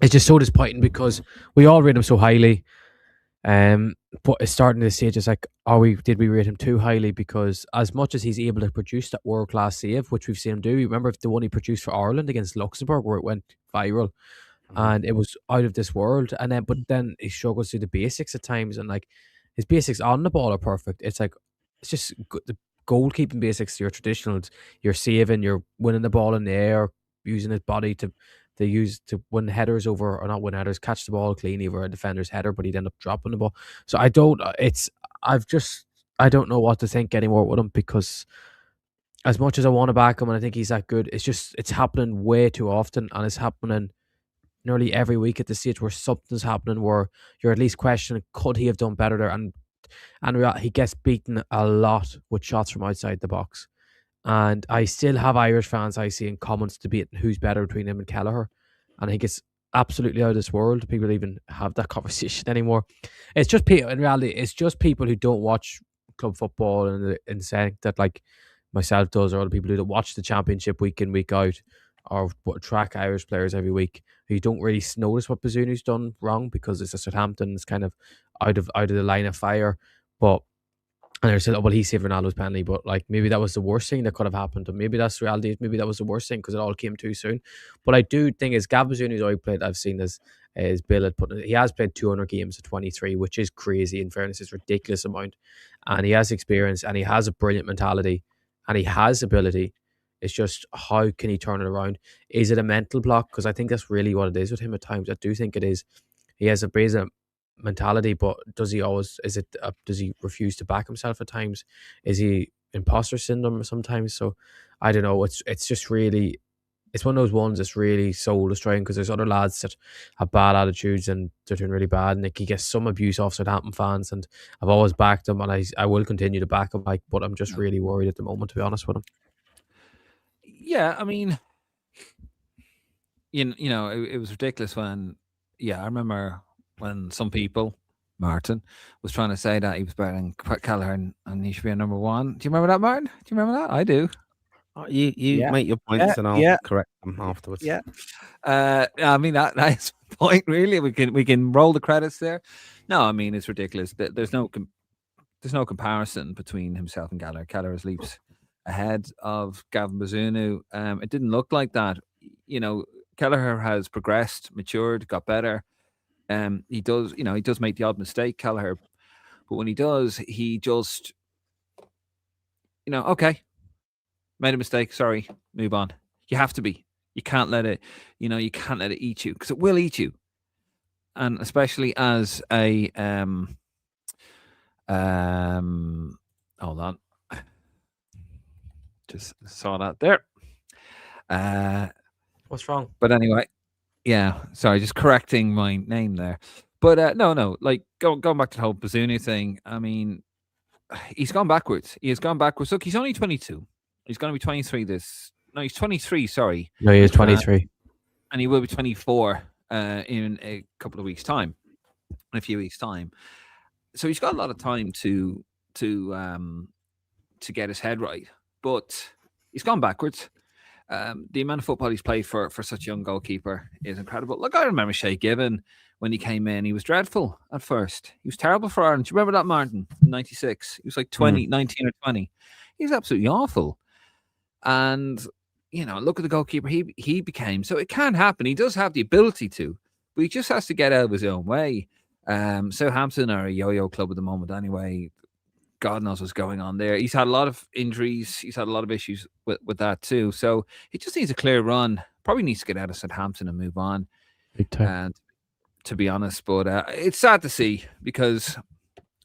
it's just so disappointing because we all rate him so highly. But it's starting to stage, it's like, did we rate him too highly? Because as much as he's able to produce that world class save, which we've seen him do, you remember the one he produced for Ireland against Luxembourg where it went viral, and it was out of this world. And then, but then he struggles through the basics at times, and like his basics on the ball are perfect. It's like it's just the goalkeeping basics. Your traditionals, you're saving, you're winning the ball in the air, using his body to win headers over, or not win headers, catch the ball clean over a defender's header, but he'd end up dropping the ball. So I don't know what to think anymore with him, because as much as I want to back him and I think he's that good, it's happening way too often, and it's happening nearly every week at the stage where something's happening where you're at least questioning, could he have done better there? And he gets beaten a lot with shots from outside the box. And I still have Irish fans I see in comments debating who's better between him and Kelleher. And I think it's absolutely out of this world. People even have that conversation anymore. It's just people, in reality, it's just people who don't watch club football and saying that, like myself does, or other people who don't watch the Championship week in, week out, or track Irish players every week, who don't really notice what Bazunu's done wrong because it's a Southampton. It's kind of out of the line of fire. But and they said, oh, well, he saved Ronaldo's penalty, but like maybe that was the worst thing that could have happened, and maybe that's reality. Maybe that was the worst thing because it all came too soon. But I do think is Gav Bazunu's already played. I've seen his bill had put. He has played 200 games at 23, which is crazy. In fairness, it's a ridiculous amount, and he has experience, and he has a brilliant mentality, and he has ability. It's just how can he turn it around? Is it a mental block? Because I think that's really what it is with him at times. I do think it is. He has a brazen mentality, but does he always, does he refuse to back himself at times? Is he imposter syndrome sometimes? So I don't know, it's just really, it's one of those ones that's really soul destroying because there's other lads that have bad attitudes and they're doing really bad, and like, he gets some abuse off Southampton fans, and I've always backed him, and I will continue to back him, like, but I'm just really worried at the moment, to be honest with him. Yeah, I mean, you know, it was ridiculous when, I remember when some people, Martin, was trying to say that he was better than Kelleher and he should be a number one. Do you remember that, Martin? Do you remember that? I do. You make your points and I'll correct them afterwards. Yeah. I mean, that's the point, really. We can roll the credits there. No, I mean, it's ridiculous. There's no comparison between himself and Kelleher. Kelleher is leaps ahead of Gavin Bazunu. It didn't look like that. You know, Kelleher has progressed, matured, got better. He does make the odd mistake, Kelleher, but when he does, he just, okay, made a mistake. Sorry, move on. You have to be. You can't let it. You can't let it eat you, because it will eat you. And especially as a hold on, just saw that there. What's wrong? But anyway, yeah. Sorry, just correcting my name there. But no. Like going back to the whole Bazunu thing. I mean, he's gone backwards. He has gone backwards. Look, he's only 22. He's going to be 23 No, he's 23, sorry. No, he is 23. And he will be 24 in a couple of weeks' time, in a few weeks' time. So he's got a lot of time to get his head right. But he's gone backwards. The amount of football he's played for such a young goalkeeper is incredible. Look, I remember Shay Given when he came in. He was dreadful at first. He was terrible for Ireland. Do you remember that, Martin? 96. He was like 19 or 20. He was absolutely awful. And, look at the goalkeeper he became. So it can happen. He does have the ability to, but he just has to get out of his own way. Southampton are a yo-yo club at the moment anyway. God knows what's going on there. He's had a lot of injuries. He's had a lot of issues with that too. So he just needs a clear run. Probably needs to get out of Southampton and move on. Big time. And to be honest, but it's sad to see because,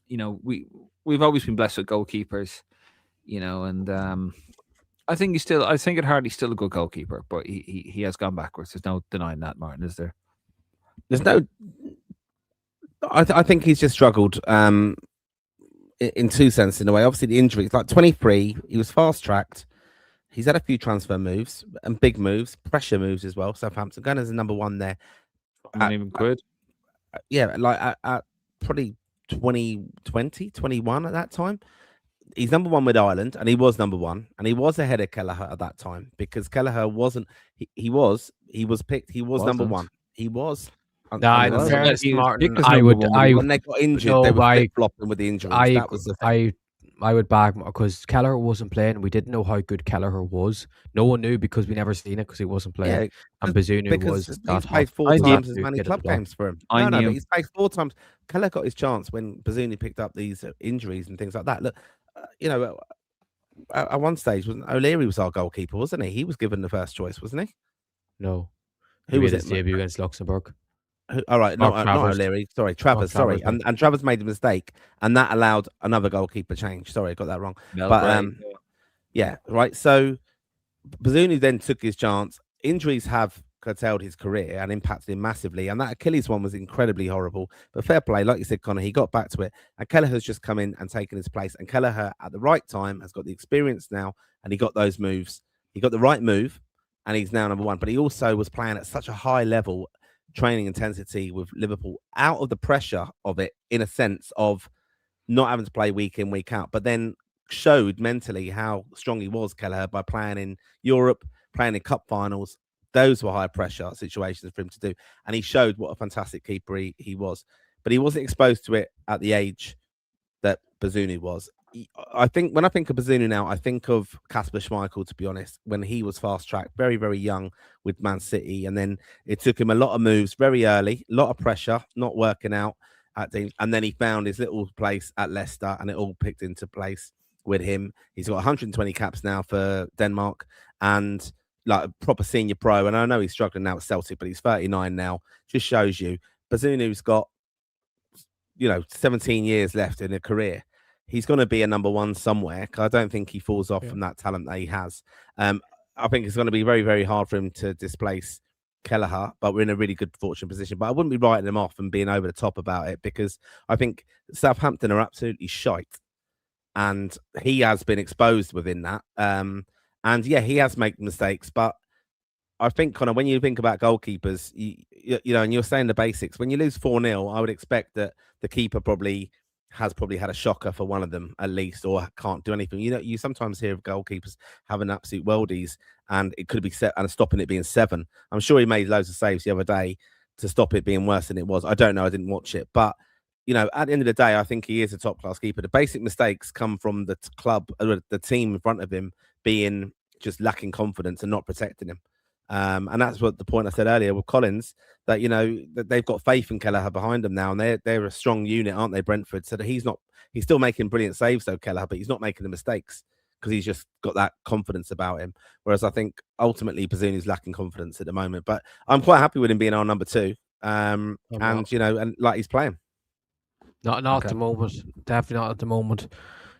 we've always been blessed with goalkeepers, and I think at heart he's still a good goalkeeper, but he has gone backwards. There's no denying that, Martin, is there? There's no. I think he's just struggled. In two senses, in a way. Obviously, the injuries, like 23, he was fast tracked. He's had a few transfer moves and big moves, pressure moves as well. Southampton going as a number one there. Not even good. Yeah, like at probably 2020, 21 at that time. He's number one with Ireland, and he was number one, and he was ahead of Kelleher at that time because Kelleher wasn't. He was picked. He was number one. He was. No, in fairness, Martin, when they got injured, they were flopping with the injuries. I would back because Kelleher wasn't playing. We didn't know how good Kelleher was. No one knew because we never seen it because he wasn't playing. Yeah, and Bazunu was. He's played 4 times as many club games for him. But he's played 4 times. Kelleher got his chance when Bazunu picked up these injuries and things like that. Look, at one stage, O'Leary was our goalkeeper, wasn't he? He was given the first choice, wasn't he? No. Who was his debut against Luxembourg? All right, not O'Leary. Sorry, Travers. Sorry, and Travers made a mistake, and that allowed another goalkeeper change. Sorry, I got that wrong. Yeah, right. So Bazunu then took his chance. Injuries have curtailed his career and impacted him massively, and that Achilles one was incredibly horrible. But fair play, like you said, Connor, he got back to it, and Kelleher's just come in and taken his place. And Kelleher, at the right time, has got the experience now, and he got those moves. He got the right move, and he's now number one. But he also was playing at such a high level. Training intensity with Liverpool out of the pressure of it, in a sense of not having to play week in, week out, but then showed mentally how strong he was, Kelleher, by playing in Europe, playing in cup finals. Those were high pressure situations for him to do. And he showed what a fantastic keeper he was. But he wasn't exposed to it at the age that Bazunu was. I think when I think of Bazunu now, I think of Kasper Schmeichel, to be honest, when he was fast-tracked, very, very young with Man City. And then it took him a lot of moves very early, a lot of pressure, not working out at teams. And then he found his little place at Leicester, and it all picked into place with him. He's got 120 caps now for Denmark and like a proper senior pro. And I know he's struggling now at Celtic, but he's 39 now. Just shows you Bazunu's got, 17 years left in a career. He's going to be a number one somewhere. I don't think he falls off from that talent that he has. I think it's going to be very, very hard for him to displace Kelleher, but we're in a really good fortune position. But I wouldn't be writing him off and being over the top about it, because I think Southampton are absolutely shite, and he has been exposed within that. And yeah, he has made mistakes, but I think, Connor, when you think about goalkeepers, you know, and you're saying the basics, when you lose 4-0, I would expect that the keeper probably had a shocker for one of them at least, or can't do anything. You know, you sometimes hear of goalkeepers having absolute worldies, and it could be set and stopping it being 7. I'm sure he made loads of saves the other day to stop it being worse than it was. I don't know. I didn't watch it, but you know, at the end of the day, I think he is a top class keeper. The basic mistakes come from the club, the team in front of him being just lacking confidence and not protecting him. And that's what the point I said earlier with Collins, that, you know, that they've got faith in Kelleher behind them now, and they're a strong unit, aren't they, Brentford? So that he's still making brilliant saves though, Kelleher, but he's not making the mistakes because he's just got that confidence about him. Whereas I think ultimately Bazuni's lacking confidence at the moment. But I'm quite happy with him being our number 2. And you know, and like he's playing. Not at the moment. Definitely not at the moment.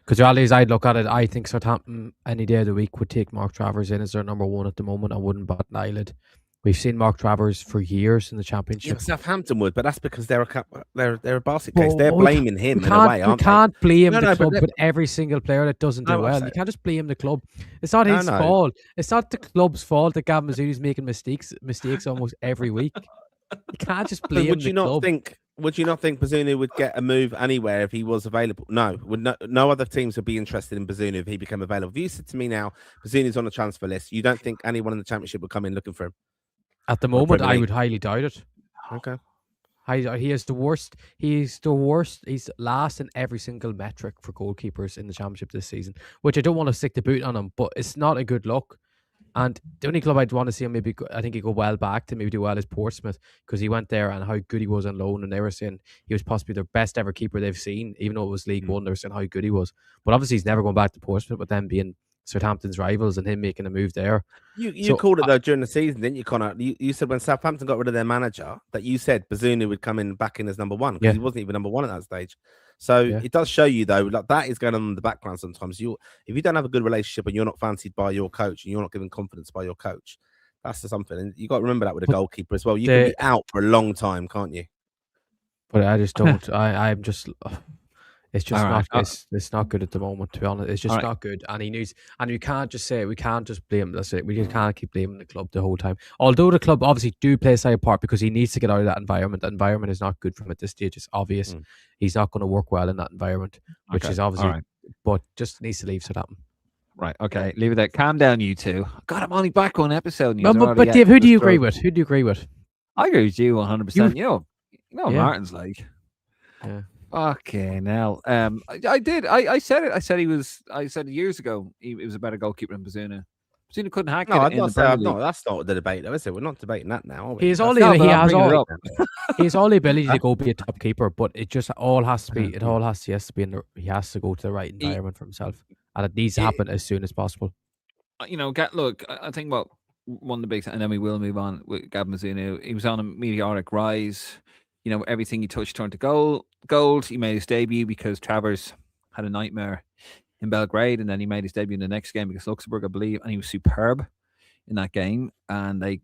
Because reality, I'd look at it, I think Southampton any day of the week would take Mark Travers in as their number 1 at the moment. I wouldn't bat an eyelid. We've seen Mark Travers for years in the Championship. Yeah, Southampton would, but that's because they're a basket case. They're blaming him in a way, aren't they? You can't blame the club with every single player that doesn't do well. You can't just blame the club. It's not his fault. It's not the club's fault that Gavin Mazzucchi's making mistakes almost every week. You can't just blame the club. Would you not think Bazunu would get a move anywhere if he was available? No, no other teams would be interested in Bazunu if he became available. If you said to me now, Bazunu's on the transfer list, you don't think anyone in the Championship would come in looking for him? At the moment, I would highly doubt it. Okay. He is the worst. He's the worst. He's last in every single metric for goalkeepers in the Championship this season, which I don't want to stick the boot on him, but it's not a good look. And the only club I'd want to see him I think he'd go well back to maybe do well is Portsmouth, because he went there and how good he was on loan, and they were saying he was possibly their best ever keeper they've seen, even though it was League One. They were saying how good he was, but obviously he's never going back to Portsmouth, with them being Southampton's rivals and him making a move there. You called it though during the season, didn't you, Connor? You said when Southampton got rid of their manager that you said Bazunu would come in back in as number 1, because he wasn't even number 1 at that stage. So it does show you though, like that is going on in the background sometimes. If you don't have a good relationship and you're not fancied by your coach and you're not given confidence by your coach, that's something. And you got to remember that with a goalkeeper as well. You can be out for a long time, can't you? But I just don't. I'm just. It's just not. It's not good at the moment, to be honest. It's just not good, and he needs. And we can't just blame. That's it. We just can't keep blaming the club the whole time. Although the club obviously do play a side part, because he needs to get out of that environment. That environment is not good for him at this stage. It's obvious. He's not going to work well in that environment, which is obviously. But just needs to leave Southampton. Right. Okay. Leave it there. Calm down, you two. God, I'm only back one episode. But Dave, who do you agree with? Who do you agree with? I agree with you 100%. You know, Martin's like. Yeah. Okay, now I did. I said it. I said years ago he was a better goalkeeper than Bazunu. Bazunu couldn't hack it. No, that's not the debate, though, is it? We're not debating that now. He has all the ability to go be a top keeper, but it just all has to be. It all has to be he has to go to the right environment for himself, and it needs to happen as soon as possible. You know, look. I think one of the big, and then we will move on with Gavin Bazunu. He was on a meteoric rise. You know, everything he touched turned to gold. He made his debut because Travers had a nightmare in Belgrade, and then he made his debut in the next game against Luxembourg, I believe, and he was superb in that game. And it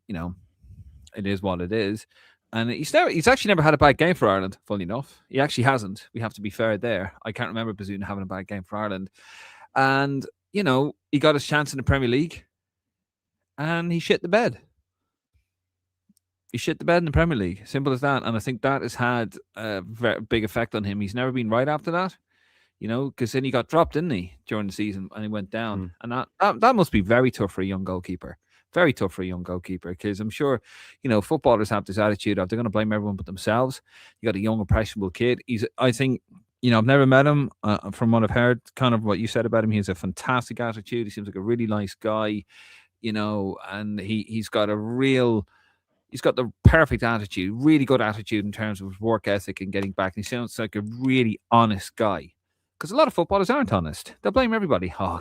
is what it is. And he's actually never had a bad game for Ireland, funny enough. He actually hasn't. We have to be fair there. I can't remember Bazunu having a bad game for Ireland. And, you know, he got his chance in the Premier League, and he shit the bed. He shit the bed in the Premier League. Simple as that. And I think that has had a very big effect on him. He's never been right after that, you know, because then he got dropped, didn't he, during the season, and he went down. And that must be very tough for a young goalkeeper. Very tough for a young goalkeeper, because I'm sure, you know, footballers have this attitude of they're going to blame everyone but themselves. You got a young, impressionable kid. I think, you know, I've never met him. From what I've heard, kind of what you said about him, he has a fantastic attitude. He seems like a really nice guy, you know, and he's got the perfect attitude, really good attitude in terms of his work ethic and getting back. And he sounds like a really honest guy, because a lot of footballers aren't honest. They'll blame everybody. Oh,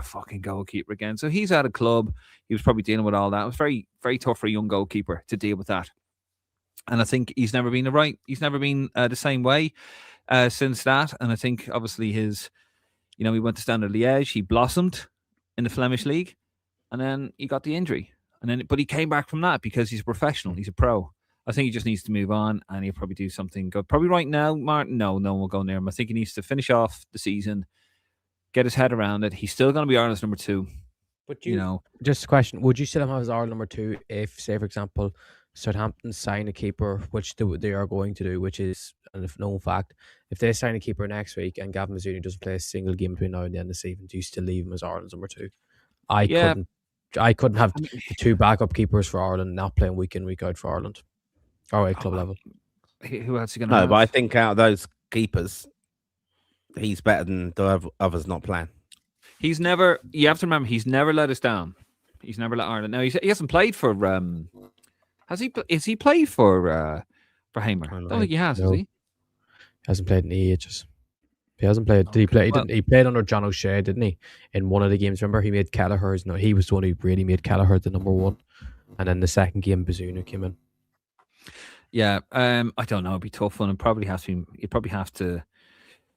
fucking goalkeeper again. So he's at a club. He was probably dealing with all that. It was very, very tough for a young goalkeeper to deal with that. And I think he's never been the same way since that. And I think obviously he went to Standard Liège. He blossomed in the Flemish League. and then he got the injury, but he came back from that because he's a professional, he's a pro. I think he just needs to move on, and he'll probably do something good. Probably right now, Martin. No one will go near him. I think he needs to finish off the season, get his head around it. He's still going to be Ireland's number 2. But just a question: would you still have him as Ireland number 2 if, say, for example, Southampton sign a keeper, which they are going to do, which is a known fact? If they sign a keeper next week and Gavin Mazzoni doesn't play a single game between now and the end of the season, do you still leave him as Ireland's number 2? I couldn't have the 2 backup keepers for Ireland not playing week in, week out for Ireland or at club level. Who else are going to? No, but I think out of those keepers, he's better than the others not playing. He's never. You have to remember, he's never let us down. He's never let Ireland. No, he hasn't played for. Has he? Is he played for Hamer? I don't think he has. No. Has he? He hasn't played in ages. He hasn't played. Did he play? He played under John O'Shea, didn't he? In one of the games, remember he made Kelleher's. No, he was the one who really made Kelleher the number 1, and then the second game, Bazunu came in. Yeah, I don't know. It'd be a tough one. You'd probably have to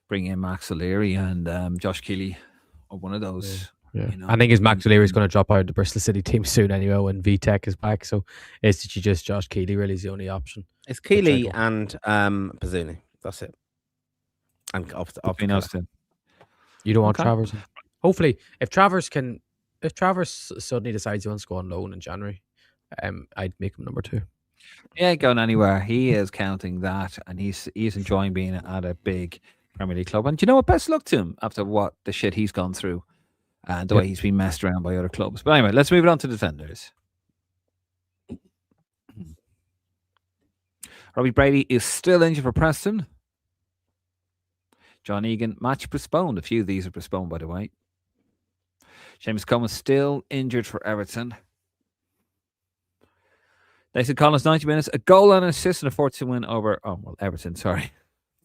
bring in Max O'Leary and Josh Keeley, or one of those. Yeah. I think Max O'Leary is going to drop out of the Bristol City team soon anyway when VTech is back. So it's just Josh Keeley really is the only option. It's Keeley and Bazunu. That's it. And off you don't want Travers. Hopefully, if Travers suddenly decides he wants to go on loan in January, I'd make him number 2. He ain't going anywhere. He is counting that, and he's enjoying being at a big Premier League club. And do you know what? Best luck to him after what the shit he's gone through and the way he's been messed around by other clubs. But anyway, let's move it on to defenders. Robbie Brady is still injured for Preston. John Egan, match postponed. A few of these are postponed, by the way. Seamus Coleman still injured for Everton. Nathan Collins, 90 minutes. A goal and an assist in a 4-2 win over Everton, sorry.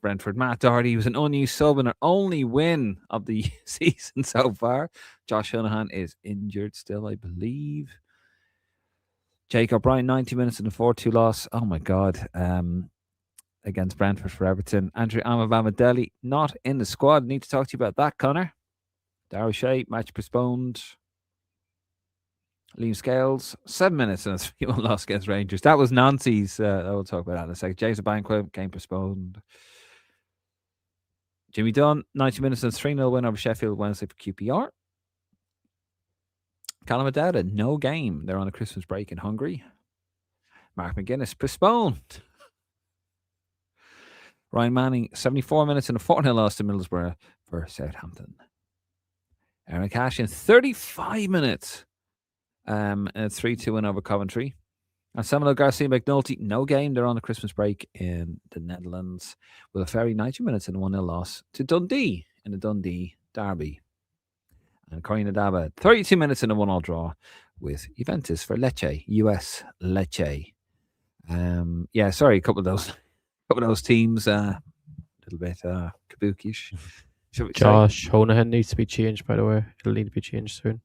Brentford. Matt Doherty was an unused sub in our only win of the season so far. Josh Honohan is injured still, I believe. Jake O'Brien, 90 minutes in a 4-2 loss. Oh my God. Against Brentford for Everton. Andrew Amavamadeli not in the squad. Need to talk to you about that, Connor. Darrow Shea, match postponed. Liam Scales, 7 minutes and a 3-1 loss against Rangers. That was Nancy's. We'll talk about that in a second. Jason Banquet, game postponed. Jimmy Dunn, 90 minutes and a 3-0 win over Sheffield Wednesday for QPR. Callum Adada, no game. They're on a Christmas break in Hungary. Mark McGuinness, postponed. Ryan Manning, 74 minutes and a 4-0 loss to Middlesbrough for Southampton. Aaron Cash in 35 minutes. And a 3-2 win over Coventry. And Samuel Garcia McNulty, no game. They're on a Christmas break in the Netherlands with a very 90 minutes and a 1-0 loss to Dundee in the Dundee derby. And Corina Daba, 32 minutes and a 1-1 draw with Juventus for Lecce, US Lecce. Sorry, a couple of those teams, a little bit kabuki-ish. Josh Honohan needs to be changed, by the way. It'll need to be changed soon.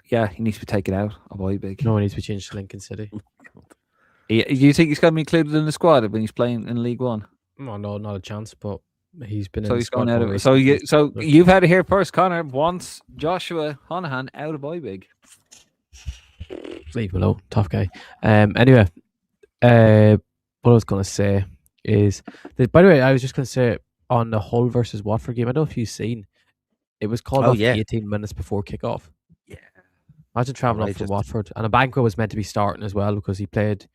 Yeah, he needs to be taken out of Oibig. No, he needs to be changed to Lincoln City. Do you think he's going to be included in the squad when he's playing in League One? No, not a chance, but he's been so in he's the squad. Going out you've had it here first, Connor. Wants Joshua Honohan out of Oibig. Leave him alone. Tough guy. Anyway, what I was going to say is... by the way, I was just going to say on the Hull versus Watford game, I don't know if you've seen, it was called off 18 minutes before kickoff. Yeah. Imagine travelling up to Watford. And Abankwah was meant to be starting as well because he played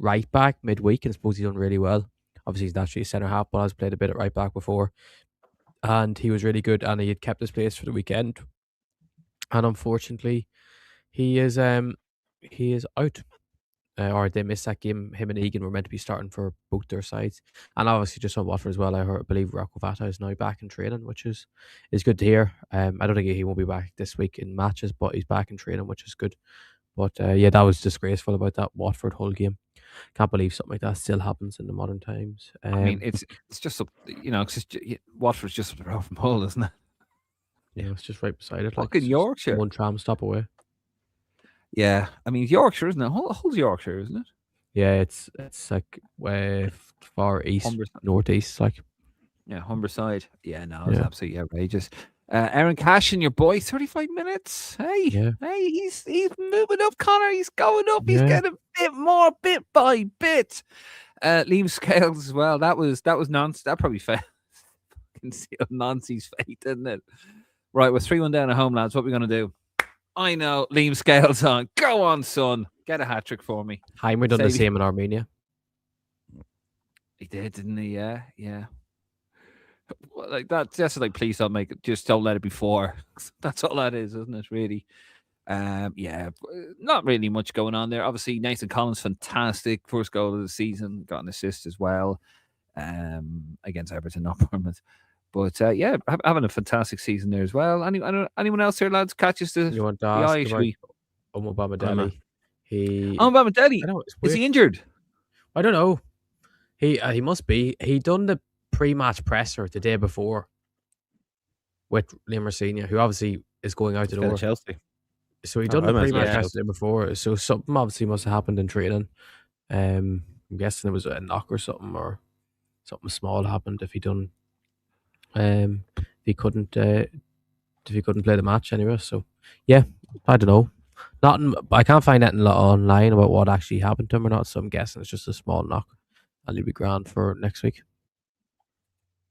right back midweek and suppose he's done really well. Obviously, he's naturally a centre half, but has played a bit at right back before. And he was really good and he had kept his place for the weekend. And unfortunately, he is out. Or they missed that game. Him and Egan were meant to be starting for both their sides. And obviously just on Watford as well, I believe Rocco Vata is now back in training, which is good to hear. I don't think he won't be back this week in matches, but he's back in training, which is good. But that was disgraceful about that Watford Hull game. Can't believe something like that still happens in the modern times. I mean, it's just Watford's just up the road from Hull, isn't it? Yeah, it's just right beside it. Fucking Yorkshire. One tram stop away. Yeah, I mean Yorkshire, isn't it? Hull's Yorkshire, isn't it? Yeah, it's like way far east, northeast, like. Yeah, Humberside. Yeah, no, it's absolutely outrageous. Aaron Cash and your boy, 35 minutes. Hey, he's moving up, Connor. He's going up. He's getting a bit more, bit by bit. Liam Scales as well. That was nonsense. That probably fell. Can see Nancy's fate, didn't it? Right, we're 3-1 down at home, lads. What are we gonna do? I know. Liam Scales on. Go on, son. Get a hat trick for me. Heimer done the same in Armenia. He did, didn't he? Yeah. Like that. Just like, please don't make it. Just don't let it be 4. That's all that is, isn't it? Really. Not really much going on there. Obviously, Nathan Collins, fantastic first goal of the season. Got an assist as well. Against Everton, not Bournemouth. But having a fantastic season there as well. Anyone else here, lads? Catches the you want to ask eye? Bamadelli. Bamadelli. Is he injured? I don't know. He must be. He done the pre-match presser the day before with Liam Rosenior, who obviously is going out the door. Chelsea. So he done the pre-match presser the day before. So something obviously must have happened in training. I'm guessing it was a knock or something, or something small happened if he done. If he couldn't play the match anyway. So yeah, I don't know. I can't find anything online about what actually happened to him or not. So I'm guessing it's just a small knock, and he'll be grand for next week.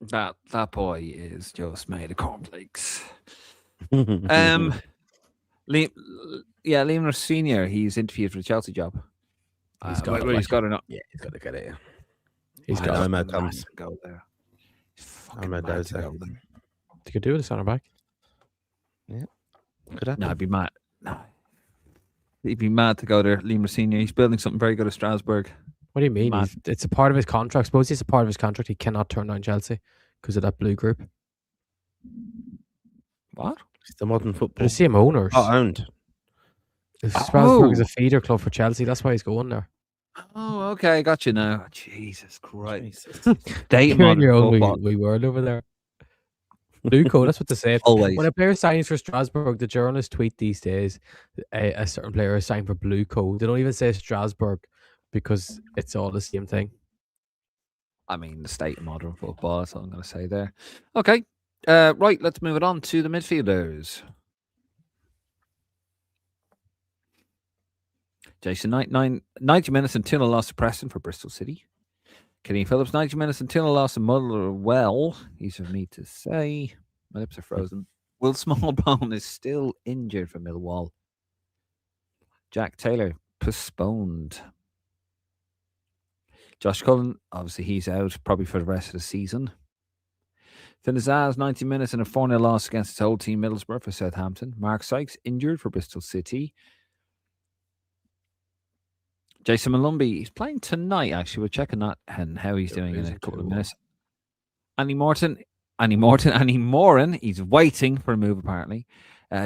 That boy is just made of cornflakes. Liam Senior. He's interviewed for the Chelsea job. He's got or not? Yeah, he's got to get it. He's got to go there. He could do it a centre back. Yeah, could happen. No, I'd be mad. No. He'd be mad to go there, Liam Senior. He's building something very good at Strasbourg. What do you mean? It's a part of his contract. Suppose it's a part of his contract. He cannot turn down Chelsea because of that blue group. What? It's the modern football. They're the same owners. Owned. Strasbourg is a feeder club for Chelsea. That's why he's going there. Oh, okay. I got you now. Jesus Christ. You're in your own wee world over there. Blue code, that's what they say. Always. When a player signs for Strasbourg, the journalists tweet these days a certain player is signed for blue code. They don't even say Strasbourg because it's all the same thing. I mean, the state of modern football, that's all I'm going to say there. Okay. Right, let's move it on to the midfielders. Jason Knight, 90 minutes and 2-0 loss to Preston for Bristol City. Kenny Phillips, 90 minutes and 2-0 loss to Motherwell. Easy for me to say. My lips are frozen. Will Smallbone is still injured for Millwall. Jack Taylor, postponed. Josh Cullen, obviously he's out probably for the rest of the season. Finn Azaz, 90 minutes and a 4-0 loss against his old team Middlesbrough for Southampton. Mark Sykes, injured for Bristol City. Jason Malumbi, he's playing tonight, actually. We're checking that and how he's doing in a couple of minutes. Annie Moran, he's waiting for a move, apparently.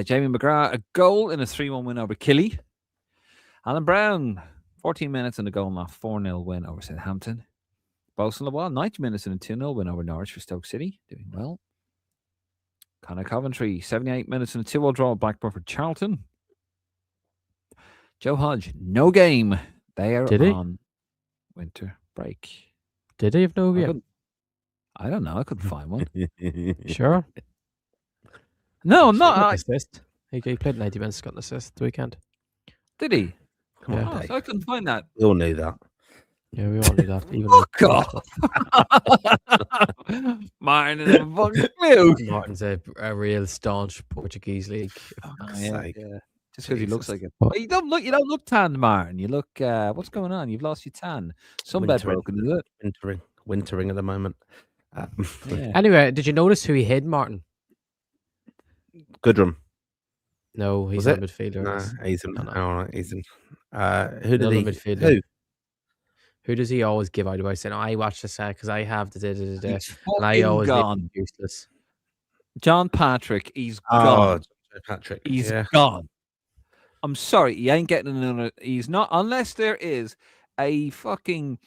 Jamie McGrath, a goal in a 3-1 win over Killy. Alan Brown, 14 minutes and a goal in a 4-0 win over Southampton. Bosun Lawal, 90 minutes and a 2-0 win over Norwich for Stoke City. Doing well. Conor Coventry, 78 minutes and a 2-0 draw at Blackburn for Charlton. Joe Hodge, no game. They are on winter break. Did he have no game? I don't know. I couldn't find one. Sure. No, not assist. He played 90 minutes, got an assist the weekend. Did he? Come on, Dave. So I couldn't find that. We all knew that. Yeah, we all knew that. Even Martin is a fucking clue. Martin's a real staunch Portuguese league. Yeah. Just because he looks like it. But you don't look tanned, Martin. You look what's going on? You've lost your tan. Sunbed broken, is it? Wintering at the moment. Anyway, did you notice who he hid, Martin? Goodrum. No, he's a midfielder. No, he's in. Who did he? Midfielder. Who does he always give out about saying, I watched this because I have the and I always gone. Useless. John Patrick, he's gone. Patrick. He's gone. I'm sorry, he ain't getting another. He's not, unless there is a fucking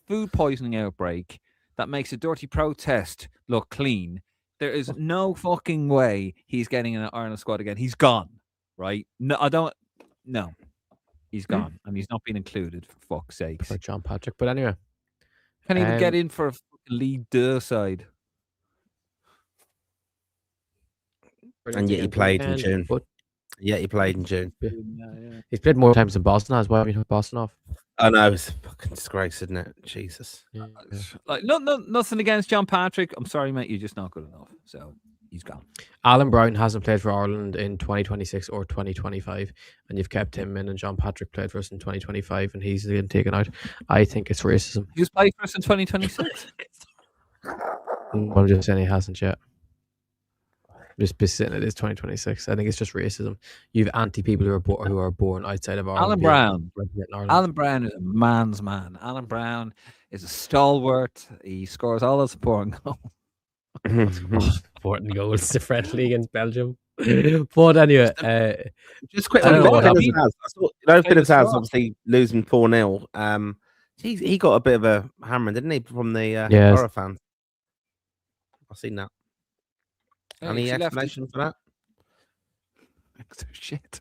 food poisoning outbreak that makes a dirty protest look clean. There is no fucking way he's getting in an Ireland squad again. He's gone, right? No, I don't. No, he's gone, and he's not been included for fuck's sake. For John Patrick, but anyway, can't even get in for a League 2 side. And yet he played in June. But yeah, he played in June. Yeah. He's played more times than Boston as well. You know, Boston off. I know, it's a fucking disgrace, isn't it? Jesus. Yeah. Like, nothing against John Patrick. I'm sorry, mate. You're just not good enough. So he's gone. Alan Brown hasn't played for Ireland in 2026 or 2025, and you've kept him in, and John Patrick played for us in 2025, and he's been taken out. I think it's racism. Who's played for us in 2026? I'm just saying he hasn't yet. Just be sitting at this 2026. I think it's just racism. You've anti people who are born outside of Ireland. Alan Brown is a man's man. Alan Brown is a stalwart. He scores all those important goals. Important goals to friendly against Belgium. But anyway, just quickly, Phillips House obviously losing 4-0. He got a bit of a hammer, didn't he, from the Borough fans? I've seen that. Any explanation for that? Shit.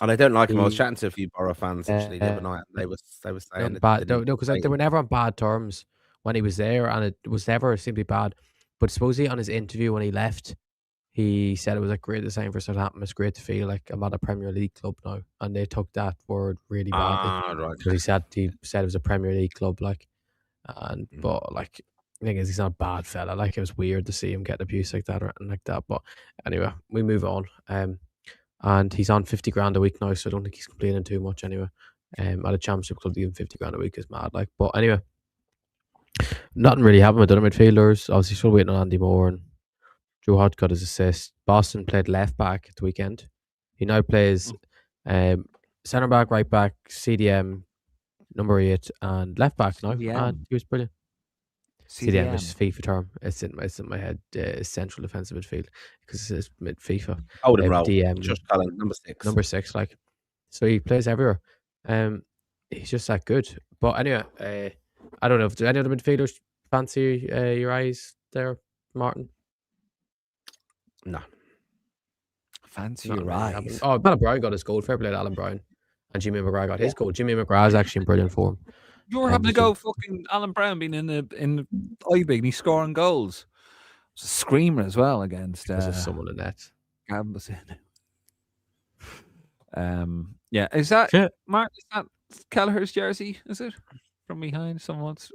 And I don't like him. I was chatting to a few Borough fans actually the other night. They were saying because they were never on bad terms when he was there, and it was never simply bad. But supposedly on his interview when he left, he said it was like great to sign for Southampton. It's great to feel like I'm at a Premier League club now, and they took that word really badly. Right. Because he said it was a Premier League club, like, and but like. The thing is, he's not a bad fella. Like, it was weird to see him get abuse like that or anything like that. But anyway, we move on. And he's on 50 grand a week now, so I don't think he's complaining too much anyway. At a championship club, to give him 50 grand a week is mad. Like, but anyway, nothing really happened with the other midfielders. Obviously, still waiting on Andy Moore, and Joe Hart got his assist. Boston played left back at the weekend. He now plays centre back, right back, CDM, number 8, and left back now. And he was brilliant. CDM is FIFA term. It's in my head. Central defensive midfield because it's mid FIFA. Hold him roll. Just call him number 6. Number 6, like, so he plays everywhere. He's just that good. But anyway, I don't know if there's any other midfielders fancy your eyes there, Martin. No. Fancy your eyes. Oh, Alan Brown got his goal. Fair play to Alan Brown, and Jimmy McGrath got his goal. Jimmy McGrath is actually in brilliant form. You're having to go fucking Alan Brown being in the IBIG and he's scoring goals. It's a screamer as well against someone in that. Yeah, is that Mark? Is that Kelleher's jersey? Is it from behind someone's?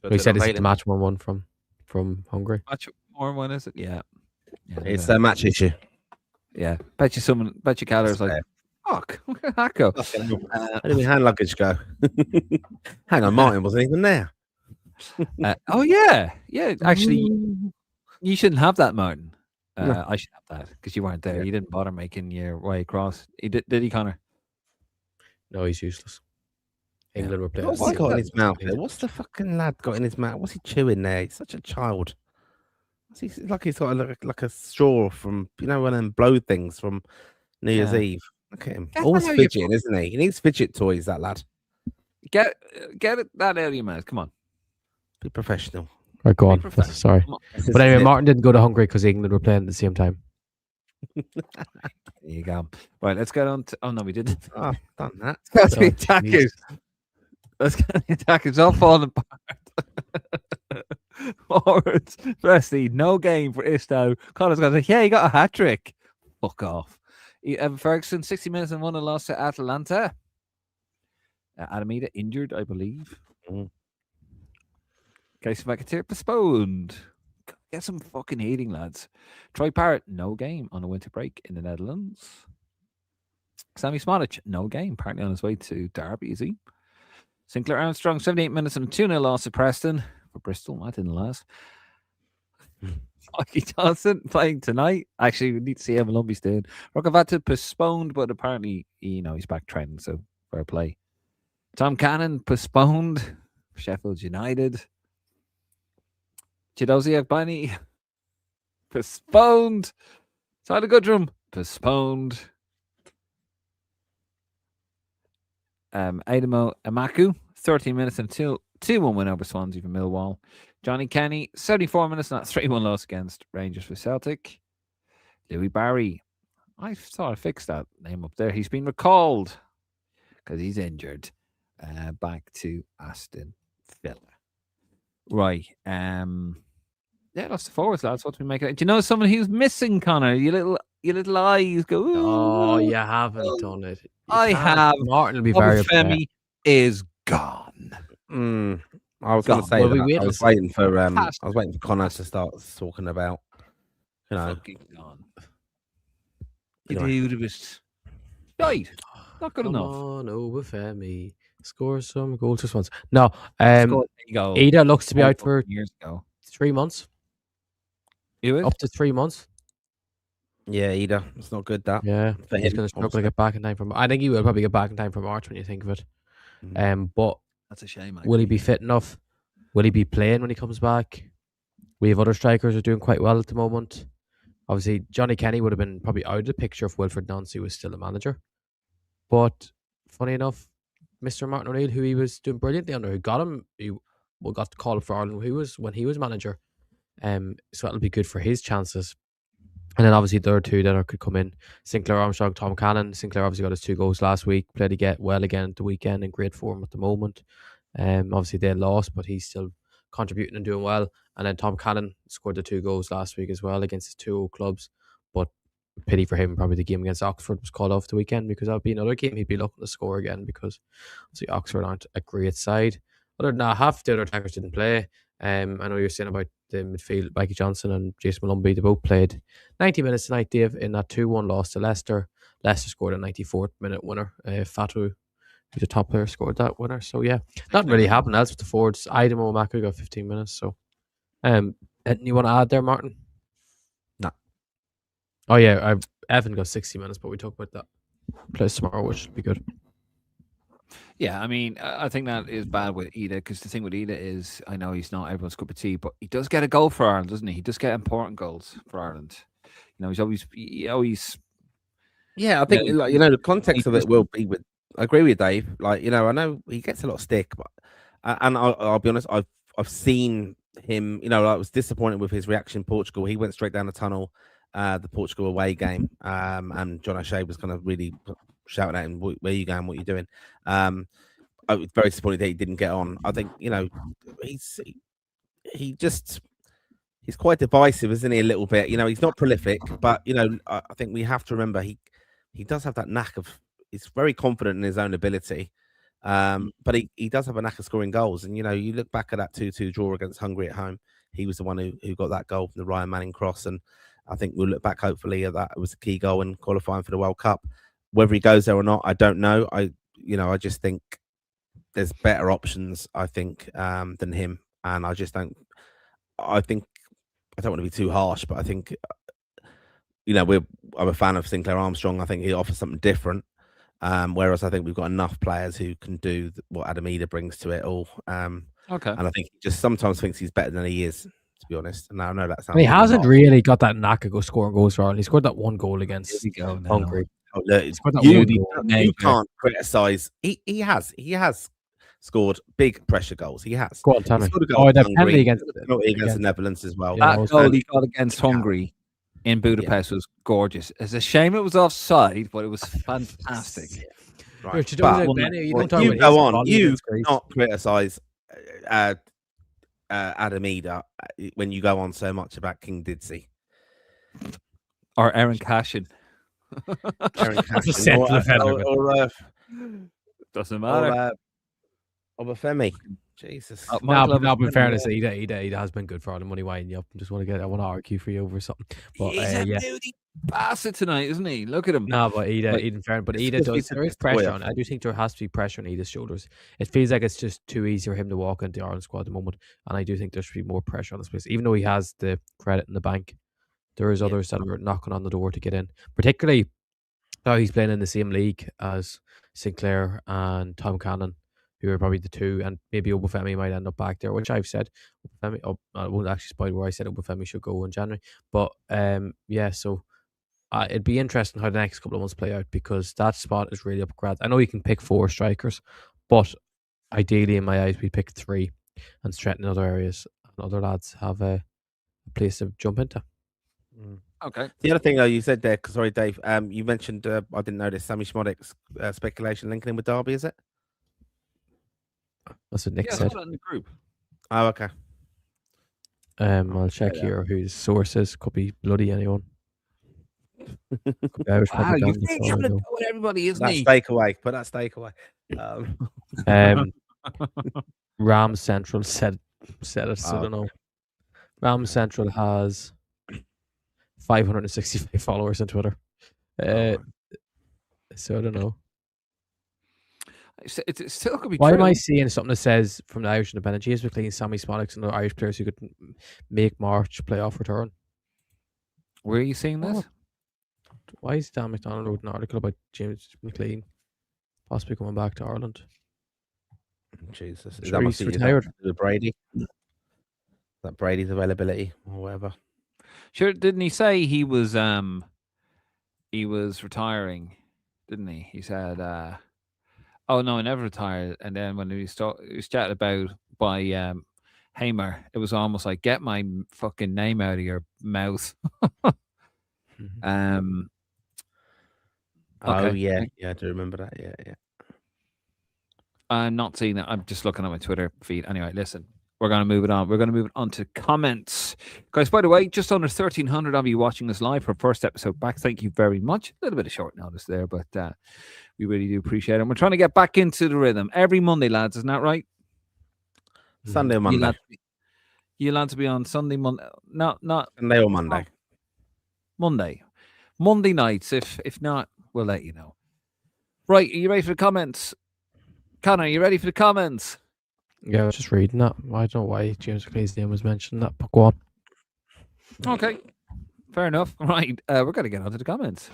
He said it's the match 1-1 from Hungary. Match 1-1, is it? Yeah. It's a match issue. Yeah, bet you Kelleher's like. Fuck, where did that go? How did my hand luggage go? Hang on, Martin wasn't even there. Oh yeah. Actually, you shouldn't have that, Martin. No. I should have that because you weren't there. You didn't bother making your way across. Did he, Connor? No, he's useless. England were playing. What's he got in his mouth there? What's the fucking lad got in his mouth? What's he chewing there? He's such a child. He's like he's got like a straw from one of them blow things from New Year's Eve. Look at him. Always fidgeting, isn't he? He needs fidget toys, that lad. Get it that out of your mouth. Come on. Be professional. Right, go on. Sorry. But anyway, Martin didn't go to Hungary because England were playing at the same time. There you go. Right, let's get on to... Oh, no, we didn't. Oh, done that. Let's get the attackers. Let's get the attackers. All falling apart. Forwards. Firstly, no game for Isto. Connor's going to say, yeah, he got a hat-trick. Fuck off. Ferguson, 60 minutes and 1-0 loss to Atalanta. Adamida injured, I believe. Case of McAteer postponed. Get some fucking heating, lads. Troy Parrott, no game on a winter break in the Netherlands. Sammy Smodic, no game, partly on his way to Derby, is he? Sinclair Armstrong, 78 minutes and a 2-0 loss to Preston. For Bristol, that didn't last. Mikey Johnson playing tonight. Actually, we need to see how Malumbi's doing. Rokavata postponed, but apparently, he's back trending, so fair play. Tom Cannon postponed. Sheffield United. Chidozie Agbani postponed. Tyler Goodrum postponed. Adamo Amaku, 13 minutes and 2-1 win over Swansea for Millwall. Johnny Kenny, 74 minutes, not 3-1 loss against Rangers for Celtic. Louis Barry, I thought I fixed that name up there. He's been recalled because he's injured. Back to Aston Villa. Right. Yeah, that's the forwards, lads. What do we make of it? Do you know someone who's missing, Connor? Your little eyes go. Oh, you haven't done it. I have. Martin will be very upset. Obafemi is gone. I was going to say I was waiting for Connor to start talking about, fucking gone. The dude was died. Not good enough. On, Obafemi. Score some goals just once. No, Ida looks to be out for years ago. 3 months. Up to 3 months. Yeah, Ida. It's not good, that. Yeah. He's going to struggle to get back in time I think he will probably get back in time for March when you think of it. But that's a shame. Will he be fit enough? Will he be playing when he comes back? We have other strikers who are doing quite well at the moment. Obviously, Johnny Kenny would have been probably out of the picture if Wilfred Nancy was still a manager. But funny enough, Mr. Martin O'Neill, who he was doing brilliantly under, who got him, got the call for Ireland when he was manager. So that'll be good for his chances. And then obviously the other two that could come in, Sinclair Armstrong, Tom Cannon. Sinclair obviously got his 2 goals last week, played well again at the weekend, in great form at the moment. Obviously they lost, but he's still contributing and doing well. And then Tom Cannon scored the 2 goals last week as well against his 2 old clubs. But pity for him, probably the game against Oxford was called off the weekend, because that would be another game he'd be looking to score again, because obviously Oxford aren't a great side. Other than that, half the other attackers didn't play. I know you're saying about the midfield, Mikey Johnson and Jason Malumbi, they both played 90 minutes tonight, Dave, in that 2-1 loss to Leicester. Leicester scored a 94th minute winner. Fatu, who's a top player, scored that winner. So yeah, nothing really happened else with the forwards. Idem O'Maka got 15 minutes. So anything you want to add there, Martin? No. Oh yeah, Evan got 60 minutes, but we talk about that plays tomorrow, which should be good. Yeah, I mean, I think that is bad with Ida, because the thing with Ida is, I know he's not everyone's cup of tea, but he does get a goal for Ireland, doesn't he? He does get important goals for Ireland. He's always. Yeah, I think the context of it will be with. I agree with Dave. I know he gets a lot of stick, but and I'll be honest, I've seen him. I was disappointed with his reaction in Portugal. He went straight down the tunnel, the Portugal away game, and John O'Shea was kind of really shouting at him, "Where are you going? What are you doing?" I was very disappointed that he didn't get on. I think he's quite divisive, isn't he? A little bit. He's not prolific, but I think we have to remember he does have that knack of. He's very confident in his own ability, but he does have a knack of scoring goals. And you look back at that 2-2 draw against Hungary at home. He was the one who got that goal from the Ryan Manning cross, and I think we'll look back hopefully at that. It was a key goal in qualifying for the World Cup. Whether he goes there or not, I don't know. I just think there's better options, I think, than him. And I just don't. I think I don't want to be too harsh, but I think I'm a fan of Sinclair Armstrong. I think he offers something different. Whereas I think we've got enough players who can do what Adam Ida brings to it all. Okay. And I think he just sometimes thinks he's better than he is, to be honest. And I know that sounds. He hasn't really got that knack of scoring goals for Ireland. He scored that 1 goal against Hungary. Oh, look, you can't criticize. He has scored big pressure goals. He has. Go on, tell me. The penalty against the Netherlands as well. That goal he got against Hungary in Budapest was gorgeous. It's a shame it was offside, but it was fantastic. Right. You go on. You not criticize Adam Ida when you go on so much about King Didsey or Aaron Cashin. Doesn't matter. Obafemi. Jesus. But in fairness, Ida has been good for Ireland money winding you up. I want to argue for you over something. But he's a moody bastard tonight, isn't he? Look at him. No, but Ida in fairness, but Ida does. There is pressure on it. I do think there has to be pressure on Ida's shoulders. It feels like it's just too easy for him to walk into the Ireland squad at the moment, and I do think there should be more pressure on this place. Even though he has the credit in the bank, there is others that are knocking on the door to get in. Particularly now he's playing in the same league as Sinclair and Tom Cannon, who are probably the two, and maybe Obafemi might end up back there, which I've said. I won't actually spoil where I said Obafemi should go in January. But so it'd be interesting how the next couple of months play out, because that spot is really up for grabs. I know you can pick 4 strikers, but ideally, in my eyes, we pick 3 and strengthen other areas, and other lads have a place to jump into. Okay. The other thing, though, you said there, sorry, Dave, you mentioned, I didn't notice, Sammy Schmodek's speculation linking in with Derby, is it? That's what Nick said. In the group. Oh, okay. I'll check here whose source is. Could be bloody anyone. Irish wow, you're propaganda. trying to go with everybody, isn't That he? steak away. Put that steak away. Ram Central said it. So I don't know. Ram Central has 565 followers on Twitter. So I don't know. It still could be Why true. am I seeing something that says from the Irish Independent, James McLean, Sammy Smollett, and the Irish players who could make March playoff return? Where are you seeing this? Why is Dan McDonald wrote an article about James McLean possibly coming back to Ireland? Jesus, Sure, he's retired. Brady. That Brady's availability or whatever. Sure, didn't he say he was retiring? Didn't he? He said, "Oh no, I never retired." And then when he was chatting about by Hamer, it was almost like, "Get my fucking name out of your mouth." Oh yeah, I do remember that. Yeah. I'm not seeing it. I'm just looking at my Twitter feed. Anyway, listen, we're going to move it on. We're going to move it on to comments. Guys, by the way, just under 1,300 of you watching us live for first episode back. Thank you very much. A little bit of short notice there, but we really do appreciate it. And we're trying to get back into the rhythm every Monday, lads. Isn't that right? Sunday or Monday. You lads be on Sunday, Monday. Not Sunday or Monday. Monday nights. If not, we'll let you know. Right, are you ready for the comments? Connor, are you ready for the comments? Yeah, I was just reading that. I don't know why James McLean's name was mentioned. That, but go on. Okay, fair enough. Right, we're going to get on to the comments.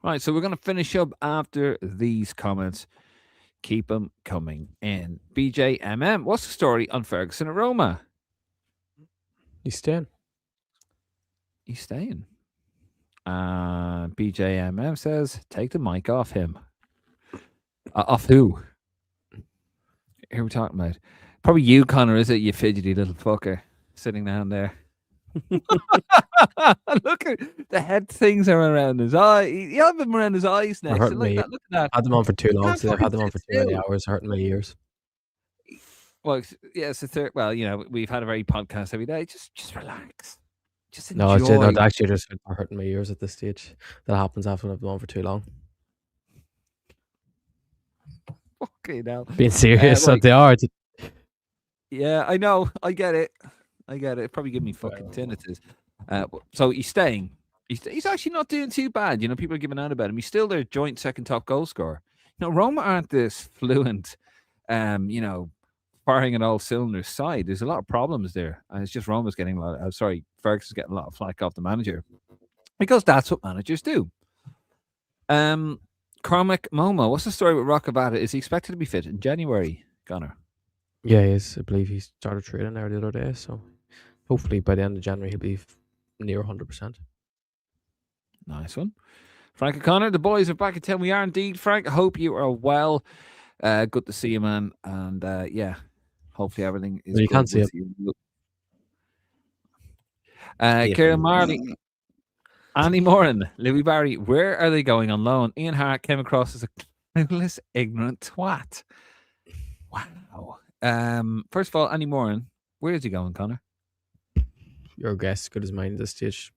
Right, so we're going to finish up after these comments. Keep them coming in. BJMM, what's the story on Ferguson at Roma? He's staying. BJMM says, take the mic off him. Off who? Who are we talking about? Probably you, Connor, is it? You fidgety little fucker sitting down there. Look at the head things are around his eye. You have them around his eyes next. So look at that. I had them on for too long. So I've had them on for too many hours, hurting my ears. Well, yeah, it's the third. Well, we've had a very podcast every day. Just relax. Just enjoy. No, it's actually just hurting my ears at this stage. That happens after I've been on for too long. Okay, now being serious, so they are. Yeah, I know. I get it. It probably give me fucking tinnitus. So he's staying. He's actually not doing too bad. People are giving out about him. He's still their joint second top goal scorer. Roma aren't this fluent, firing on all cylinders side. There's a lot of problems there. And it's just Roma's getting a lot Ferguson's getting a lot of flack off the manager. Because that's what managers do. Cormac Momo, what's the story with Rockabata? Is he expected to be fit in January, Connor? Yeah, he is. I believe he started training there the other day. So hopefully by the end of January he'll be near 100%. Nice one. Frank O'Connor, the boys are back in town. We are indeed, Frank. I hope you are well. Good to see you, man. And hopefully everything is well, you good. Can't see it. Kieran Marley, Andy Moran, Louis Barry, where are they going on loan? Ian Harte came across as a clueless, ignorant twat. Wow. First of all, Andy Moran, where is he going, Connor? Your guess, good as mine at this stage.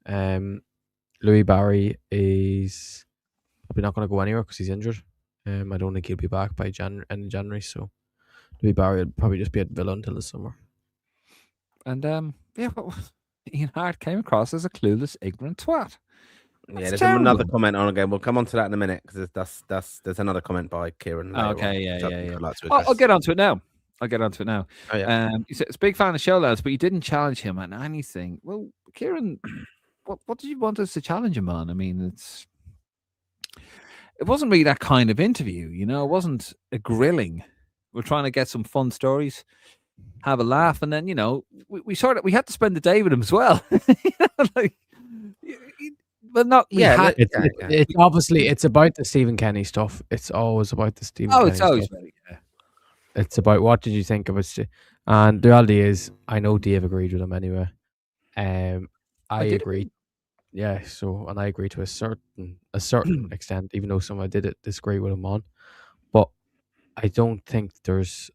Louis Barry is probably not going to go anywhere because he's injured. I don't think he'll be back by end of January. So Louis Barry will probably just be at Villa until the summer. And Ian Harte came across as a clueless, ignorant twat. That's there's another comment on again. We'll come on to that in a minute because there's another comment by Kieran. Okay, yeah. I'll get onto it now. Oh, yeah. He said, it's a big fan of the show, lads, but you didn't challenge him on anything. Well, Kieran, what did you want us to challenge him on? I mean, it wasn't really that kind of interview, It wasn't a grilling. We're trying to get some fun stories, have a laugh, and then we had to spend the day with him as well. But not. Yeah, it's obviously it's about the Stephen Kenny stuff. It's always about the Stephen. Kenny always. Stuff. It's about what did you think of it, and the reality is, I know Dave agreed with him anyway. I agree. Yeah, and I agree to a certain extent, even though some I did disagree with him on. But I don't think there's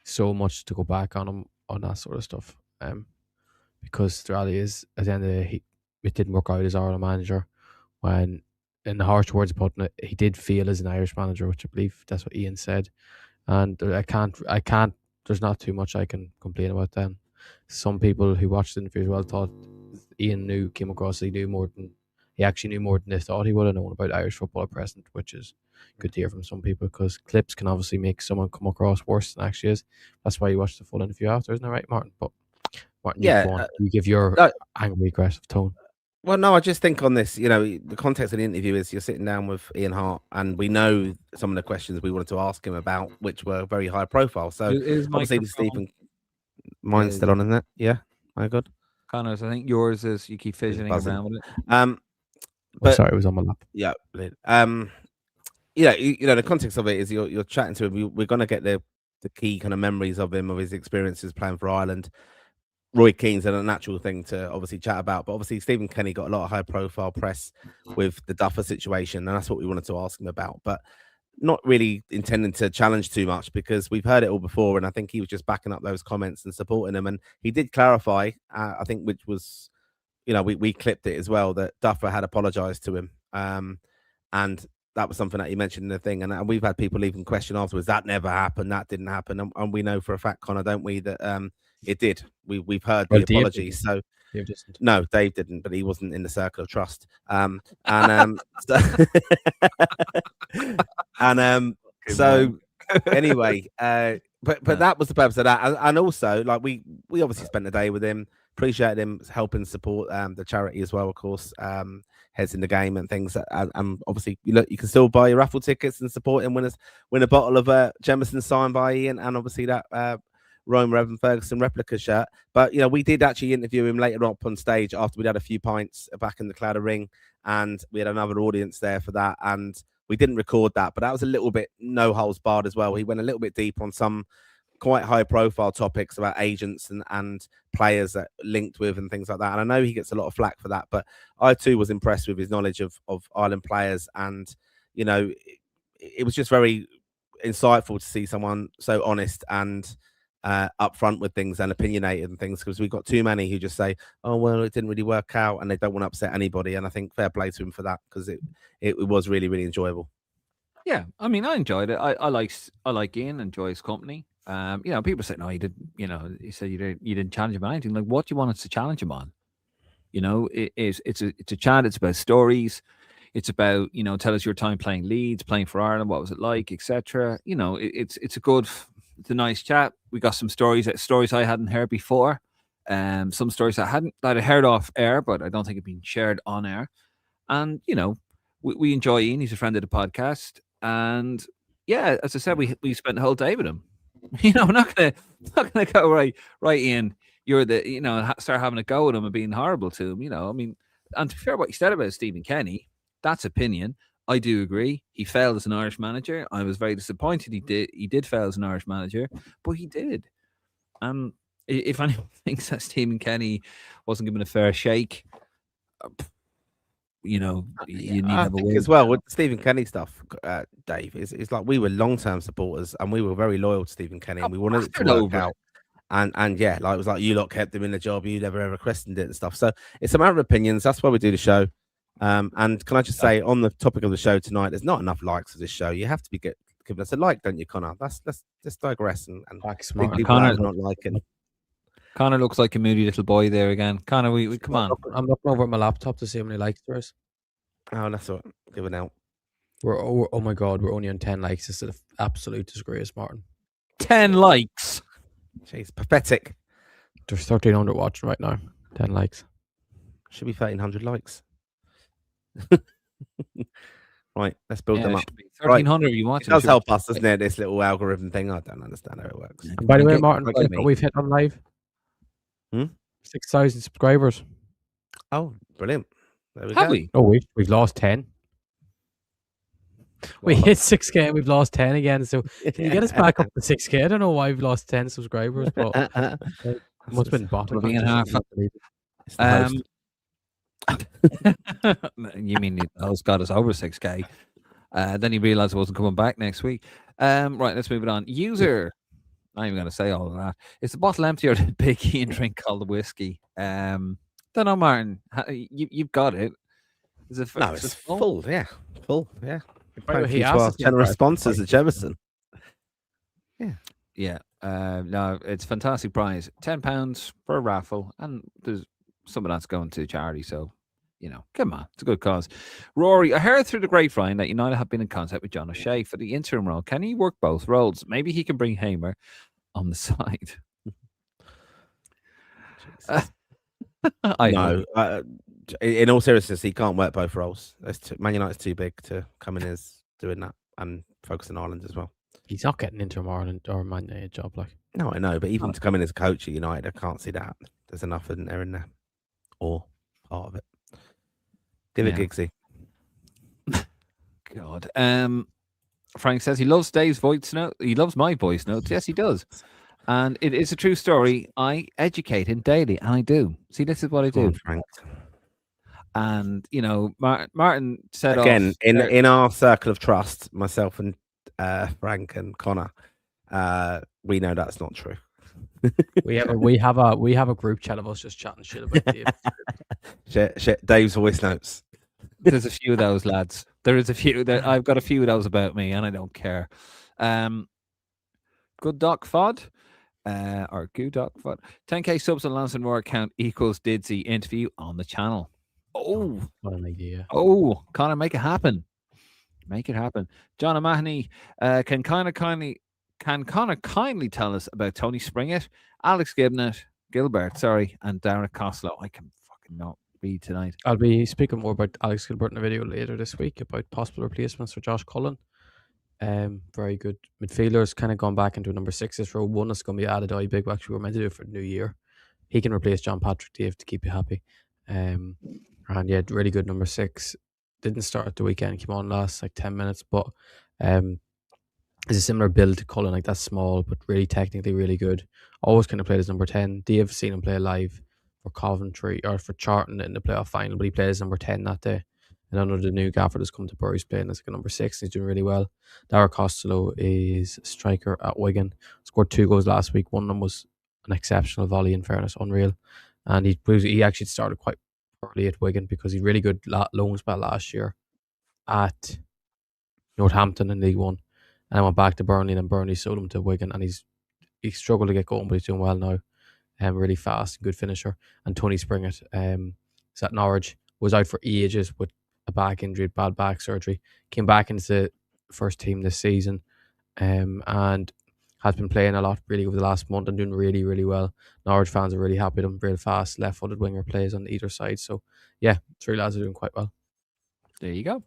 so much to go back on him on that sort of stuff. Because the reality is, at the end of the day, it didn't work out as Ireland manager. When, in the harsh words of putting it, he did feel as an Irish manager, which I believe that's what Ian said. And I can't. There's not too much I can complain about then. Some people who watched the interview as well thought Ian came across he actually knew more than they thought he would have known about Irish football at present, which is good to hear from some people, because clips can obviously make someone come across worse than actually is. That's why you watch the full interview after, isn't that right, Martin? But Martin, you give your angry, aggressive tone. Well, no, I just think on this, the context of the interview is you're sitting down with Ian Harte, and we know some of the questions we wanted to ask him about, which were very high profile. So obviously, Stephen, mine's still on, isn't it? Yeah, my God. Connor's, I think yours is. You keep fidgeting around with it. But sorry, it was on my lap. Yeah. The context of it is you're chatting to him. We're going to get the key kind of memories of him, of his experiences playing for Ireland. Roy Keane's a natural thing to obviously chat about, but obviously Stephen Kenny got a lot of high profile press with the Duffer situation, and that's what we wanted to ask him about, but not really intending to challenge too much, because we've heard it all before, and I think he was just backing up those comments and supporting them. And he did clarify, I think, which was, we clipped it as well, that Duffer had apologized to him, and that was something that he mentioned in the thing. And we've had people even question afterwards, that never happened, that didn't happen, and we know for a fact, Connor, don't we, that it did. We've heard the apology. So no, Dave didn't, but he wasn't in the circle of trust. So anyway, but that was the purpose of that. And also, like, we obviously spent the day with him, appreciated him helping support the charity as well, of course, heads in the game and things. And obviously, you can still buy your raffle tickets and support him, win a bottle of Jemison signed by Ian, and obviously that Roma and Ferguson replica shirt. But we did actually interview him later on stage after we'd had a few pints back in the Clouder Ring, and we had another audience there for that, and we didn't record that, but that was a little bit no holds barred as well. He went a little bit deep on some quite high profile topics about agents and players that linked with and things like that, and I know he gets a lot of flack for that, but I too was impressed with his knowledge of Ireland players, and it was just very insightful to see someone so honest and upfront with things and opinionated and things, because we've got too many who just say, oh well, it didn't really work out, and they don't want to upset anybody. And I think fair play to him for that, because it was really, really enjoyable. Yeah, I mean, I enjoyed it. I like Ian, enjoy his company. People say, no, he said you didn't challenge him on anything. Like, what do you want us to challenge him on? It's a chat. It's about stories. It's about, tell us your time playing Leeds, playing for Ireland, what was it like, etc. It's a nice chat. We got some stories I hadn't heard before. Some stories that I heard off air, but I don't think have been shared on air. And we enjoy Ian. He's a friend of the podcast, and yeah, as I said, we spent the whole day with him. We're not gonna go right, Ian. You're start having a go at him and being horrible to him. I mean, and to be fair, what you said about Stephen Kenny, that's opinion. I do agree. He failed as an Irish manager. I was very disappointed he did fail as an Irish manager, but he did. If anyone thinks that Stephen Kenny wasn't given a fair shake, you need to have a word as well with Stephen Kenny stuff. Dave, it's like we were long-term supporters and we were very loyal to Stephen Kenny, and we wanted it to work out. And yeah, like it was like you lot kept him in the job, you never ever questioned it and stuff. So it's a matter of opinions. That's why we do the show. And can I just say, on the topic of the show tonight, there's not enough likes for this show. You have to be giving us a like, don't you, Connor? Let's digress and Connor not liking. Connor looks like a moody little boy there again. Connor, we come on. I'm looking over at my laptop to see how many likes there is. Oh, that's what giving out. Oh my God, we're only on 10 likes. This is an absolute disgrace, Martin. 10 likes. Jeez, pathetic. There's 1,300 watching right now. 10 likes. Should be 1,300 likes. Right, let's build them up. 1,300 you want. It does help us, doesn't it? This little algorithm thing. I don't understand how it works. And by the way, Martin, we've hit on live. 6,000 subscribers. Oh, brilliant! There we Have go. we? Oh, we've lost 10. We hit 6K and we've lost 10 again. So can you get us back up to 6K? I don't know why we've lost 10 subscribers, but it must have been bottom. You mean those got us over 6K? Then he realized it wasn't coming back next week. Right, let's move it on. User, I'm not even going to say all of that. Is the bottle empty or did Big Ian drink all the whiskey? Don't know, Martin. You've got it. Is it No, it's full. Yeah, full. Yeah. Thank you to our generous sponsors at Jemison. Yeah. Yeah. No, it's a fantastic prize. £10 for a raffle, and there's some of that's going to charity. So, come on, it's a good cause. Rory, I heard through the grapevine that United have been in contact with John O'Shea for the interim role. Can he work both roles? Maybe he can bring Hamer on the side. No, in all seriousness, he can't work both roles. Man United's too big to come in as doing that and focus on Ireland as well. He's not getting into Ireland or Man United job, like. No, I know, but even to come in as a coach at United, I can't see that. There's enough in there, or part of it. Give it Giggsy. God. Frank says he loves Dave's voice note. He loves my voice notes. Yes, he does. And it is a true story. I educate him daily, and I do. See, this is what I do. Frank. And, Martin said again, in our circle of trust, myself and Frank and Connor, we know that's not true. we have a group chat of us just chatting shit about Dave. shit, Dave's voice notes. There's a few of those, lads. There is a few that I've got a few of those about me, and I don't care. Good Doc Fod, or Goo Doc Fod. 10k subs on Lansdowne Roar account equals Didsy interview on the channel. Oh, what an idea! Oh, Connor, make it happen. Make it happen. John O'Mahony, can Connor kindly tell us about Tony Springett, Alex Gilbert, and Darren Costello? I can fucking not read tonight. I'll be speaking more about Alex Gilbert in a video later this week about possible replacements for Josh Cullen. Very good midfielders, kind of gone back into a number 6 row. One is going to be added. Big, actually, we're meant to do it for the new year. He can replace John Patrick Dave to keep you happy. And yeah, really good number 6. Didn't start at the weekend, came on last 10 minutes, but it's a similar build to Cullen, that's small but really technically really good. Always kind of played as number 10. Dave seen him play live for Coventry or for Charlton in the playoff final, but he played as number 10 that day. And I know the new gaffer that's come to Bury's playing as a number 6. He's doing really well. Darren Costello is a striker at Wigan. Scored 2 goals last week. One of them was an exceptional volley, in fairness, unreal. And he actually started quite early at Wigan because he really good loan spell last year at Northampton in League One, and I went back to Burnley, and then Burnley sold him to Wigan, and he struggled to get going, but he's doing well now. Really fast, good finisher. And Tony Springett is at Norwich, was out for ages with a back injury, bad back surgery, came back into the first team this season, and has been playing a lot really over the last month and doing really, really well. Norwich fans are really happy with him. Real fast, left-footed winger plays on either side. So, yeah, 3 lads are doing quite well. There you go.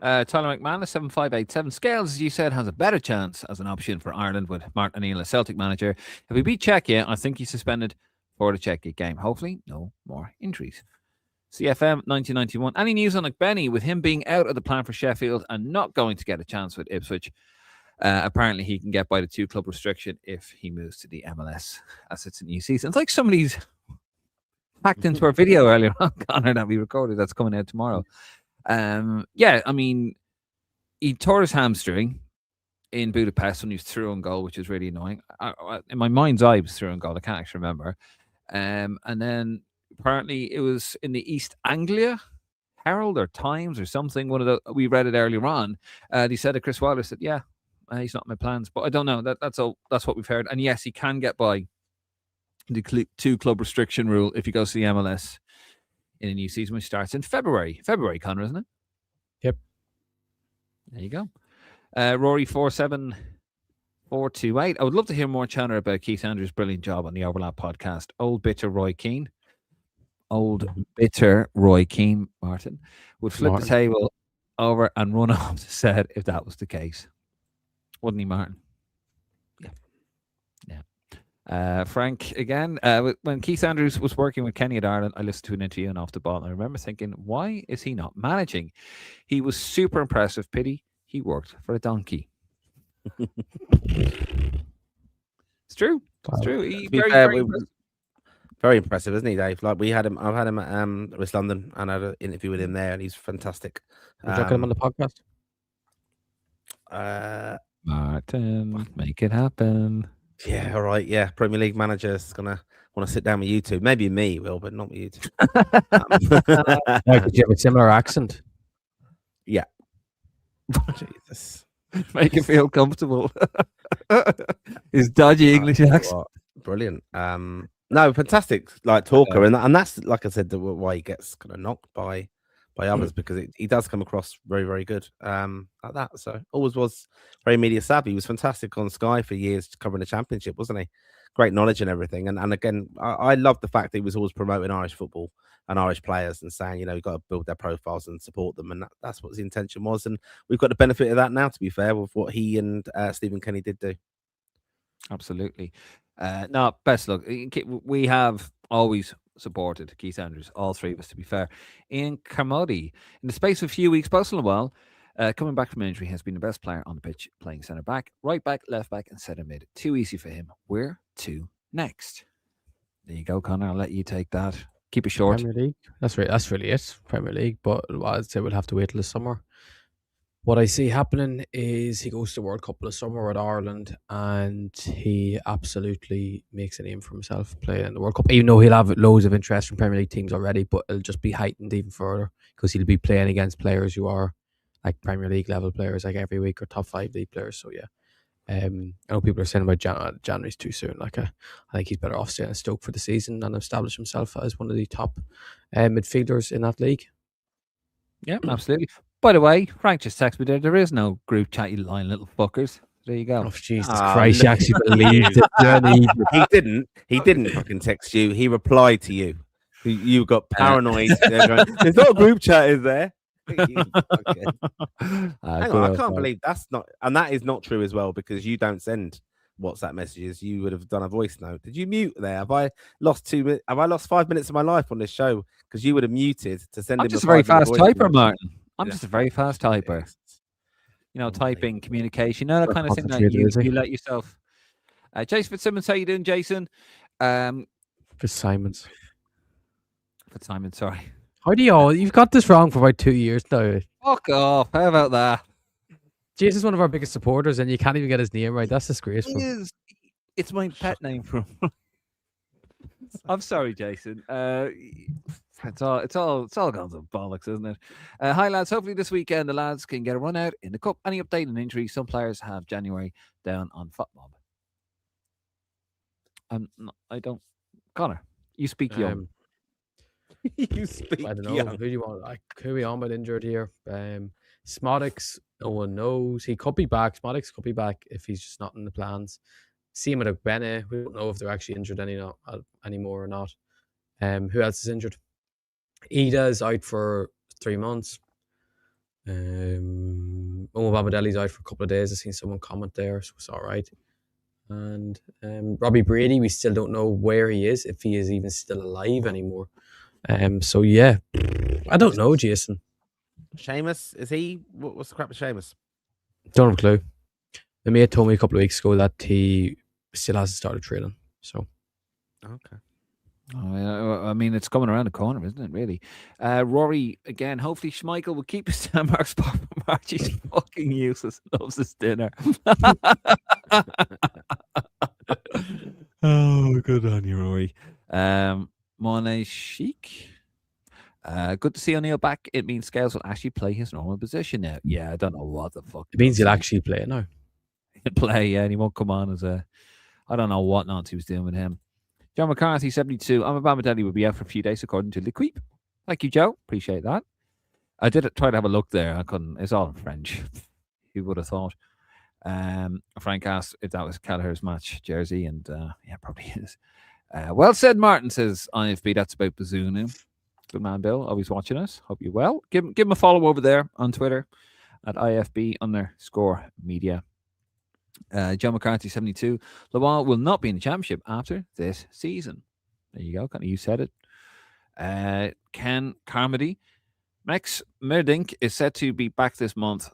Tyler McManus, 7587. Scales, as you said, has a better chance as an option for Ireland with Martin O'Neill, a Celtic manager. If we beat Czechia, I think he's suspended for the Czechia game. Hopefully, no more injuries. CFM 1991. Any news on McBenny with him being out of the plan for Sheffield and not going to get a chance with Ipswich? Apparently, he can get by the 2-club restriction if he moves to the MLS as it's a new season. It's like somebody's hacked into our video earlier on, Connor, that we recorded that's coming out tomorrow. Yeah, I mean, he tore his hamstring in Budapest when he was through on goal, which is really annoying. In my mind's eye, he was through on goal. I can't actually remember. And then apparently it was in the East Anglia Herald or Times or something. We read it earlier on. He said that Chris Wilder said, yeah, he's not in my plans, but I don't know. That's what we've heard. And yes, he can get by the 2-club restriction rule if he goes to the MLS in a new season, which starts in February, Connor, isn't it? Yep. There you go. Rory 47428. I would love to hear more chatter about Keith Andrews' brilliant job on the Overlap podcast. Old bitter Roy Keane, Martin, would flip the table over and run off the set if that was the case. Wouldn't he, Martin? Yeah. Frank, again, when Keith Andrews was working with Kenny at Ireland, I listened to an interview and Off the Ball, and I remember thinking, why is he not managing? He was super impressive. Pity he worked for a donkey. It's true. It's true. He's very impressive, isn't he, Dave? Like I've had him at West London and I had an interview with him there, and he's fantastic. Would you get him on the podcast? Martin, make it happen. Yeah, all right. Yeah, Premier League manager's gonna want to sit down with you two. Maybe me will, but not with you two. Like, did you have a similar accent? Yeah. Jesus. Make it feel comfortable. His dodgy English accent. Brilliant. No, fantastic. Like talker, and that's like I said, why he gets kind of knocked by others because he does come across very, very good. Like that. So always was very media savvy. He was fantastic on Sky for years covering the Championship, wasn't he? Great knowledge and everything. And again, I love the fact that he was always promoting Irish football and Irish players and saying, you've got to build their profiles and support them. And that's what his intention was. And we've got the benefit of that now, to be fair, with what he and Stephen Kenny did do. Absolutely. No, best luck. We have always supported Keith Andrews, all three of us, to be fair. Ian Carmody, in the space of a few weeks, Postal Noel, coming back from injury, has been the best player on the pitch, playing centre back, right back, left back, and centre mid. Too easy for him. Where to next? There you go, Connor. I'll let you take that. Keep it short. Premier League. That's really it. Premier League. But I'd say we'll have to wait till the summer. What I see happening is he goes to the World Cup in the summer with Ireland and he absolutely makes a name for himself playing in the World Cup, even though he'll have loads of interest from Premier League teams already, but it'll just be heightened even further because he'll be playing against players who are like Premier League level players like every week or top 5 league players. So yeah, I know people are saying about January's too soon. I think he's better off staying at Stoke for the season and establish himself as one of the top midfielders in that league. Yeah, absolutely. By the way, Frank just texted me there. There is no group chat, you lying little fuckers. There you go. Oh, Jesus Christ, he actually believed it. He didn't fucking text you. He replied to you. You got paranoid. There's not a group chat, is there? Hang on, I can't believe that's not, and that is not true as well because you don't send WhatsApp messages. You would have done a voice note. Did you mute there? Have I lost 5 minutes of my life on this show because you would have muted to send? I'm just a very fast typer, Martin. I'm just a very fast typer. Typing, communication, that kind of thing that you let yourself. Jason Fitzsimmons, how you doing, Jason? Fitzsimons, sorry. How do you've got this wrong for about 2 years now. Fuck off. How about that? Jason's one of our biggest supporters and you can't even get his name right. That's disgraceful. It's my pet name from. I'm sorry, Jason. It's all gone to bollocks, isn't it? Hi, lads. Hopefully this weekend the lads can get a run out in the cup. Any update on injuries? Some players have January down on FOTMOB. I don't. Connor, you speak young. You speak. I don't know. Young. Who do you want? Who are we on with injured here? Smodics, no one knows. He could be back. Smodics could be back if he's just not in the plans. See him at Bene. We don't know if they're actually injured anymore or not. Who else is injured? Ida is out for 3 months. Omo Babadeli's out for a couple of days. I've seen someone comment there, so it's all right. And Robbie Brady, we still don't know where he is, if he is even still alive anymore. So yeah, I don't know, Jason. Seamus, is he? What's the crap with Seamus? Don't have a clue. The mate told me a couple of weeks ago that he still hasn't started training. So, okay. Oh, I mean, it's coming around the corner, isn't it? Really, Rory again. Hopefully, Schmeichel will keep his Denmark spot for March. He's fucking useless. Loves his dinner. Oh, good on you, Rory. Monet Chic. Good to see O'Neill back. It means Scales will actually play his normal position now. Yeah, I don't know what the fuck. It means he'll actually play now. He'll play, yeah, and he won't come on as a. I don't know what nonsense he was doing with him. John McCarthy, 72. I'm a Bamadelli will be out for a few days, according to L'Equipe. Thank you, Joe. Appreciate that. I did try to have a look there. I couldn't. It's all in French. Who would have thought? Frank asked if that was Kelleher's match jersey, and yeah, probably is. Well said, Martin, says IFB. That's about Bazunu. Good man, Bill. Always watching us. Hope you're well. Give him a follow over there on Twitter at IFB_media. John McCarthy, 72. Lawal will not be in the championship after this season. There you go. You said it. Ken Carmody. Max Merdink is set to be back this month.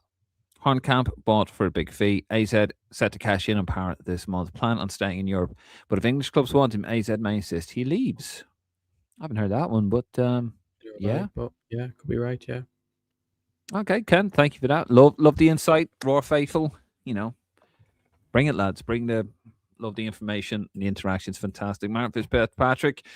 Hornkamp bought for a big fee. AZ set to cash in on Parrot this month. Plan on staying in Europe. But if English clubs want him, AZ may insist he leaves. I haven't heard that one, but yeah. Right, but yeah, could be right, yeah. Okay, Ken, thank you for that. Love the insight. Raw faithful, Bring it, lads. Love the information and the interaction's fantastic. Martin Fitzpatrick,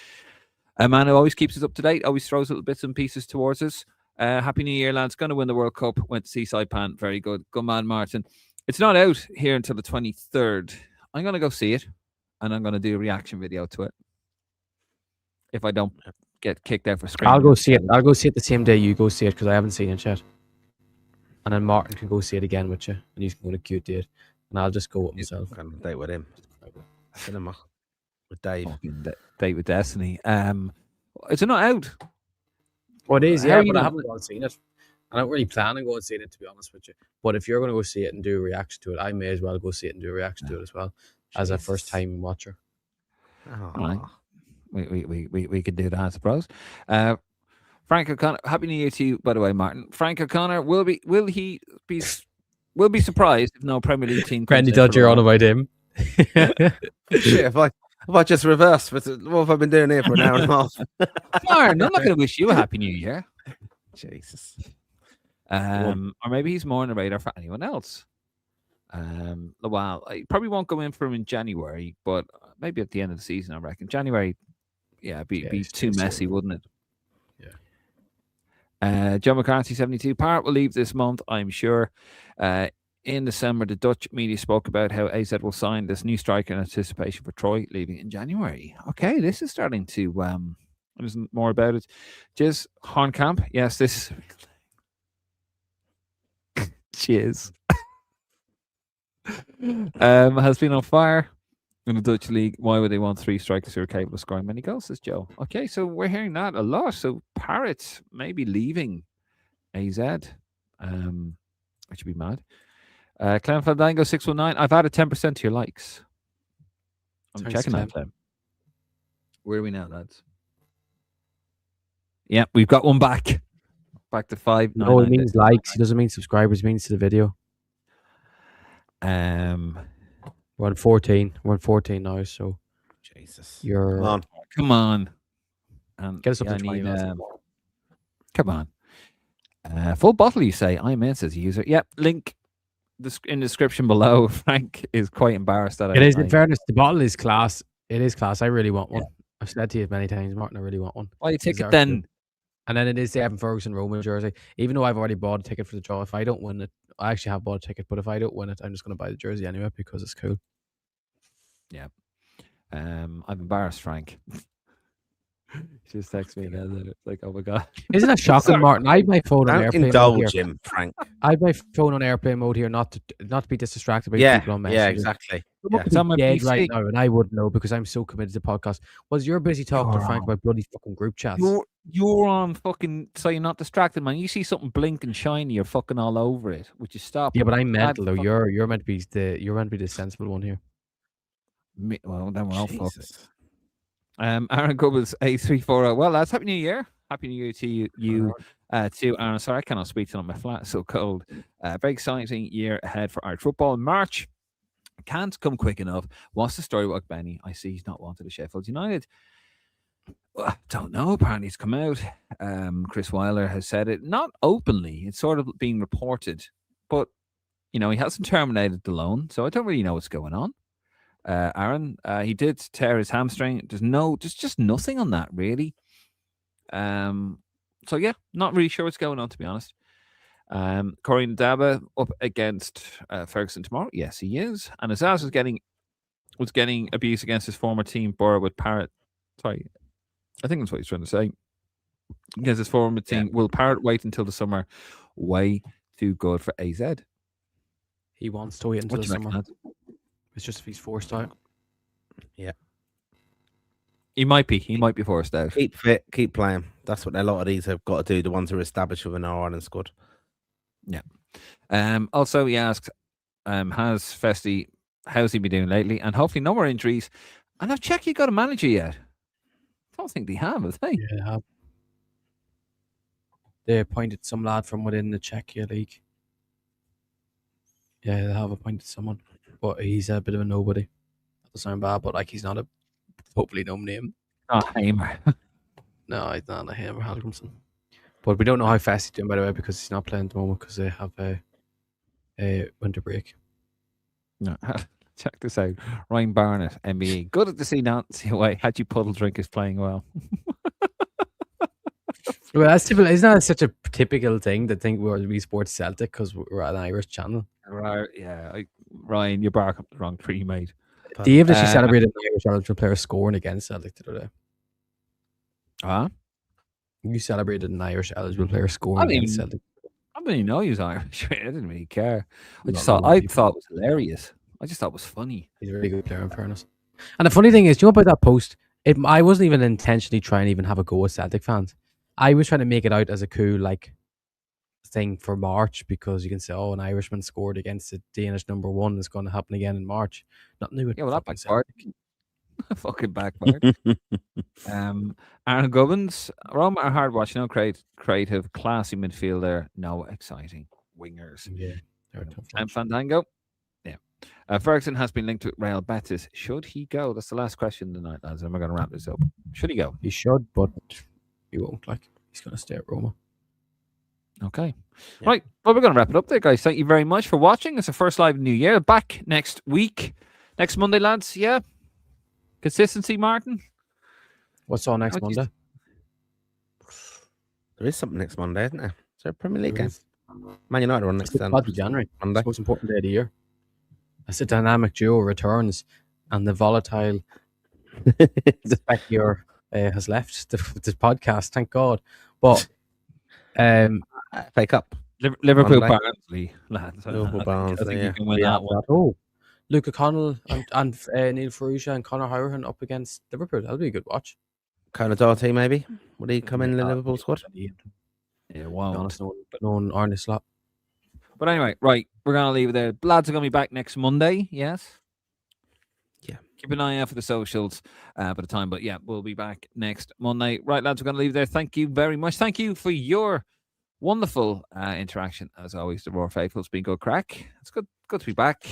a man who always keeps us up to date, always throws little bits and pieces towards us. Happy New Year, lads. Going to win the World Cup. Went to Seaside Pan. Very good. Good man, Martin. It's not out here until the 23rd. I'm going to go see it, and I'm going to do a reaction video to it. If I don't get kicked out for screaming. I'll go see it. I'll go see it the same day you go see it because I haven't seen it yet. And then Martin can go see it again with you, and he's going to cute date. And I'll just go with myself. I'm going to date with him. Cinema with Dave. Date with Destiny. Is it not out? Well, it is, yeah, but I haven't gone and seen it. I don't really plan on going and seeing it, to be honest with you. But if you're going to go see it and do a reaction to it, I may as well go see it and do a reaction to it as well as a first-time watcher. Right. We could do that, I suppose. Frank O'Connor, Happy New Year to you, by the way, Martin. Frank O'Connor will be surprised if no Premier League team. Brandy thought you're on about him. Shit, if I just reverse, what have I been doing here for an hour and a half? Martin, I'm not going to wish you a Happy New Year. Jesus. Or maybe he's more on the radar for anyone else. Well, I probably won't go in for him in January, but maybe at the end of the season, I reckon. January, be too messy, wouldn't it? Yeah. John McCarthy, 72. Part will leave this month, I'm sure. In December, the Dutch media spoke about how AZ will sign this new striker in anticipation for Troy leaving in January. Okay, this is starting to there's more about it. Jizz Hornkamp, yes, this Jizz has been on fire in the Dutch league. Why would they want 3 strikers who are capable of scoring many goals, says Joe. Okay, so we're hearing that a lot. So Parrott may be leaving AZ. I should be mad. Clem Fandango 619. I've added 10% to your likes. I'm checking that, Clem. Where are we now, lads? Yeah, we've got one back. Back to 5. No, it means likes. It doesn't mean subscribers. It means to the video. We're on 14. We're on 14 now, so Jesus. You're Come on. Get us up to 20 minutes. Come on. Full bottle, you say. I'm in, says the user. Yep, link in the description below. Frank is quite embarrassed that it is. In fairness, the bottle is class. It is class. I really want one. I've said to you many times, Martin, I really want one. Why you take it then? And then it is the Evan Ferguson Roma jersey. Even though I've already bought a ticket for the draw, if I don't win it, I actually have bought a ticket, but if I don't win it, I'm just going to buy the jersey anyway because it's cool. Yeah. I'm embarrassed, Frank. She just texted me now. It's like, oh my God. Isn't that shocking, Martin? I have my phone on airplane mode here. Him, Frank. I have my phone on airplane mode here, not to be distracted by people on messages. Yeah, exactly. It's on my dead right now, and I wouldn't know because I'm so committed to the podcast. Was you're busy talking to Frank about bloody fucking group chats? You're on fucking, so you're not distracted, man. You see something blink and shiny, you're fucking all over it. Would you stop? Yeah, but I'm mental though. You're meant to be the sensible one here. Well, then we're all fucked. Aaron Gubbels 8340. Well, lads, Happy New Year. Happy New Year to you too, Aaron. Sorry, I cannot speak till my flat. It's so cold. Very exciting year ahead for Irish football. In March can't come quick enough. What's the story with Benny? I see he's not wanted at Sheffield United. Well, don't know. Apparently, it's come out. Chris Weiler has said it, not openly. It's sort of being reported, but he hasn't terminated the loan, so I don't really know what's going on. Aaron, he did tear his hamstring. There's just nothing on that really. So yeah, not really sure what's going on, to be honest. Corey Ndaba up against Ferguson tomorrow. Yes, he is. And Azaz was getting abuse against his former team, Borough with Parrott. Sorry, I think that's what he's trying to say. Against his former team, will Parrott wait until the summer? Way too good for AZ. He wants to wait until the summer. It's just if he's forced out. Yeah. He might be forced out. Keep fit, keep playing. That's what a lot of these have got to do, the ones who are established within our Ireland squad. Yeah. Also, he asks, how's he been doing lately? And hopefully no more injuries. And I've checked, you got a manager yet? I don't think they have they? Yeah, they have. They appointed some lad from within the Czechia league. Yeah, they have appointed someone. But he's a bit of a nobody. That doesn't sound bad, but he's not a hopefully no name. Not Hamer. No, he's not a Hamer Hallgrimsson. But we don't know how fast he's doing, by the way, because he's not playing at the moment because they have a winter break. No, Check this out. Ryan Barnett, MBE. Good to see Nancy away. Had you puddle drink is playing well. Well, that's typical. Isn't that such a typical thing to think we support Celtic because we're an Irish channel? Right, yeah. Ryan, you're barking up the wrong tree, mate. Dave actually celebrated an Irish eligible player scoring against Celtic the other day. Huh? You celebrated an Irish eligible player scoring against Celtic. I didn't know he was Irish. I didn't really care. I thought it was hilarious. I just thought it was funny. He's a really good player, in fairness. And the funny thing is, do you know about that post? I wasn't even intentionally trying to even have a go at Celtic fans. I was trying to make it out as a cool thing for March, because you can say, "Oh, an Irishman scored against the Danish number 1. It's going to happen again in March." Nothing new. Yeah, well, that backfired. Fucking backfired. Aaron Gubbins, Roma are hard watch. No creative, classy midfielder. No exciting wingers. Yeah, and Fandango. Yeah, Ferguson has been linked with Real Betis. Should he go? That's the last question tonight, lads. And we're going to wrap this up. Should he go? He should, but he won't. He's going to stay at Roma. Okay. Yeah. Right. Well, we're going to wrap it up there, guys. Thank you very much for watching. It's the first live New Year. Back next week. Next Monday, lads. Yeah. Consistency, Martin. What's on next Monday? There is something next Monday, isn't there? Is there a Premier League game? Man United are on next January. Monday. It's the most important day of the year. That's the dynamic duo returns, and the volatile Specure has left this podcast. Thank God. But fake up. Liverpool Barnsley, lads. Liverpool Barnsley. Oh, Luke O'Connell and Neil Ferrugia and Conor Hourhan up against Liverpool. That'll be a good watch. Conor Doherty, maybe. Would he come in the Liverpool squad? Yeah, won't. But no one Arne Slot. But anyway, right, we're going to leave it there. Lads are going to be back next Monday, yes? Yeah. Keep an eye out for the socials by the time. But yeah, we'll be back next Monday. Right, lads, we're going to leave it there. Thank you very much. Thank you for your wonderful interaction, as always, the Roar Faithful. It's been good crack. It's good to be back.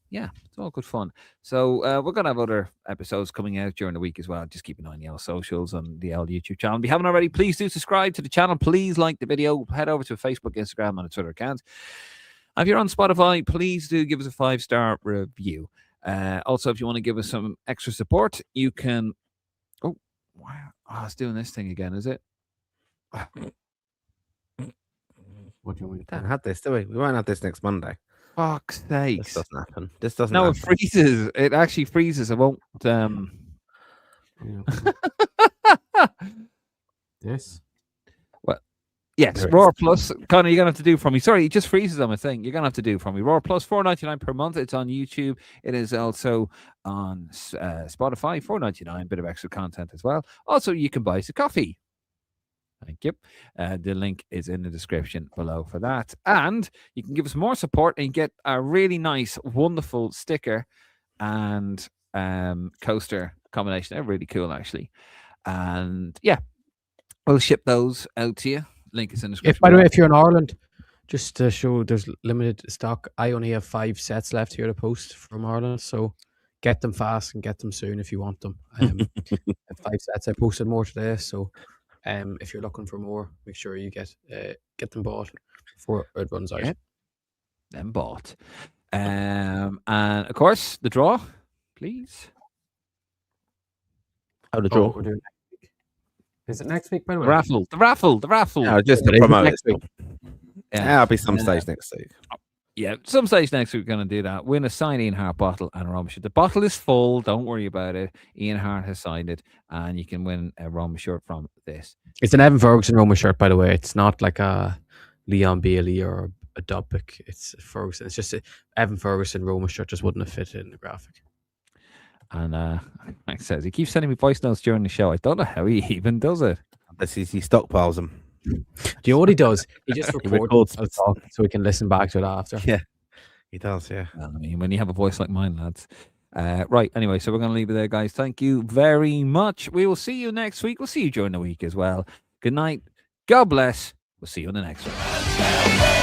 Yeah, it's all good fun. So we're going to have other episodes coming out during the week as well. Just keep an eye on the socials and the YouTube channel. If you haven't already, please do subscribe to the channel. Please like the video. Head over to Facebook, Instagram, and a Twitter account. If you're on Spotify, please do give us a 5-star review. Also, if you want to give us some extra support, you can... Oh, wow. Oh, it's doing this thing again, is it? What do you want? We don't have this, do we? We won't have this next Monday. Fuck's sake. This doesn't happen. This doesn't No, happen. it freezes. It actually freezes. I won't... This? Well, yes, Roar Plus. Connor, you're going to have to do for me. Sorry, it just freezes on my thing. You're going to have to do for me. Roar Plus, $4.99 per month. It's on YouTube. It is also on Spotify, $4.99. Bit of extra content as well. Also, you can buy us a coffee. Thank you. The link is in the description below for that. And you can give us more support and get a really nice, wonderful sticker and coaster combination. They're really cool, actually. And yeah, we'll ship those out to you. Link is in the description. By the way, if you're in Ireland, just to show there's limited stock, I only have 5 sets left here to post from Ireland. So get them fast and get them soon if you want them. I have 5 sets. I posted more today. So if you're looking for more, make sure you get them bought before it runs out. Them bought. And of course, the draw, please. Oh, the draw. We're doing next week. Is it next week, by the way? The raffle. No, just to promote next it. week. Yeah, I'll be some stage next week. Yeah, some stage next week we're going to do that. Win a signed Ian Harte bottle and a Roma shirt. The bottle is full. Don't worry about it. Ian Harte has signed it, and you can win a Roma shirt from this. It's an Evan Ferguson Roma shirt, by the way. It's not like a Leon Bailey or a Dubik. It's Ferguson. It's just Evan Ferguson Roma shirt just wouldn't have fit in the graphic. And like I says, he keeps sending me voice notes during the show. I don't know how he even does it. He stockpiles them. Do you know what he does? He just records talk so he can listen back to it after. Yeah, he does, yeah. Well, I mean, when you have a voice like mine, lads. Right, anyway, so we're going to leave it there, guys. Thank you very much. We will see you next week. We'll see you during the week as well. Good night. God bless. We'll see you on the next one.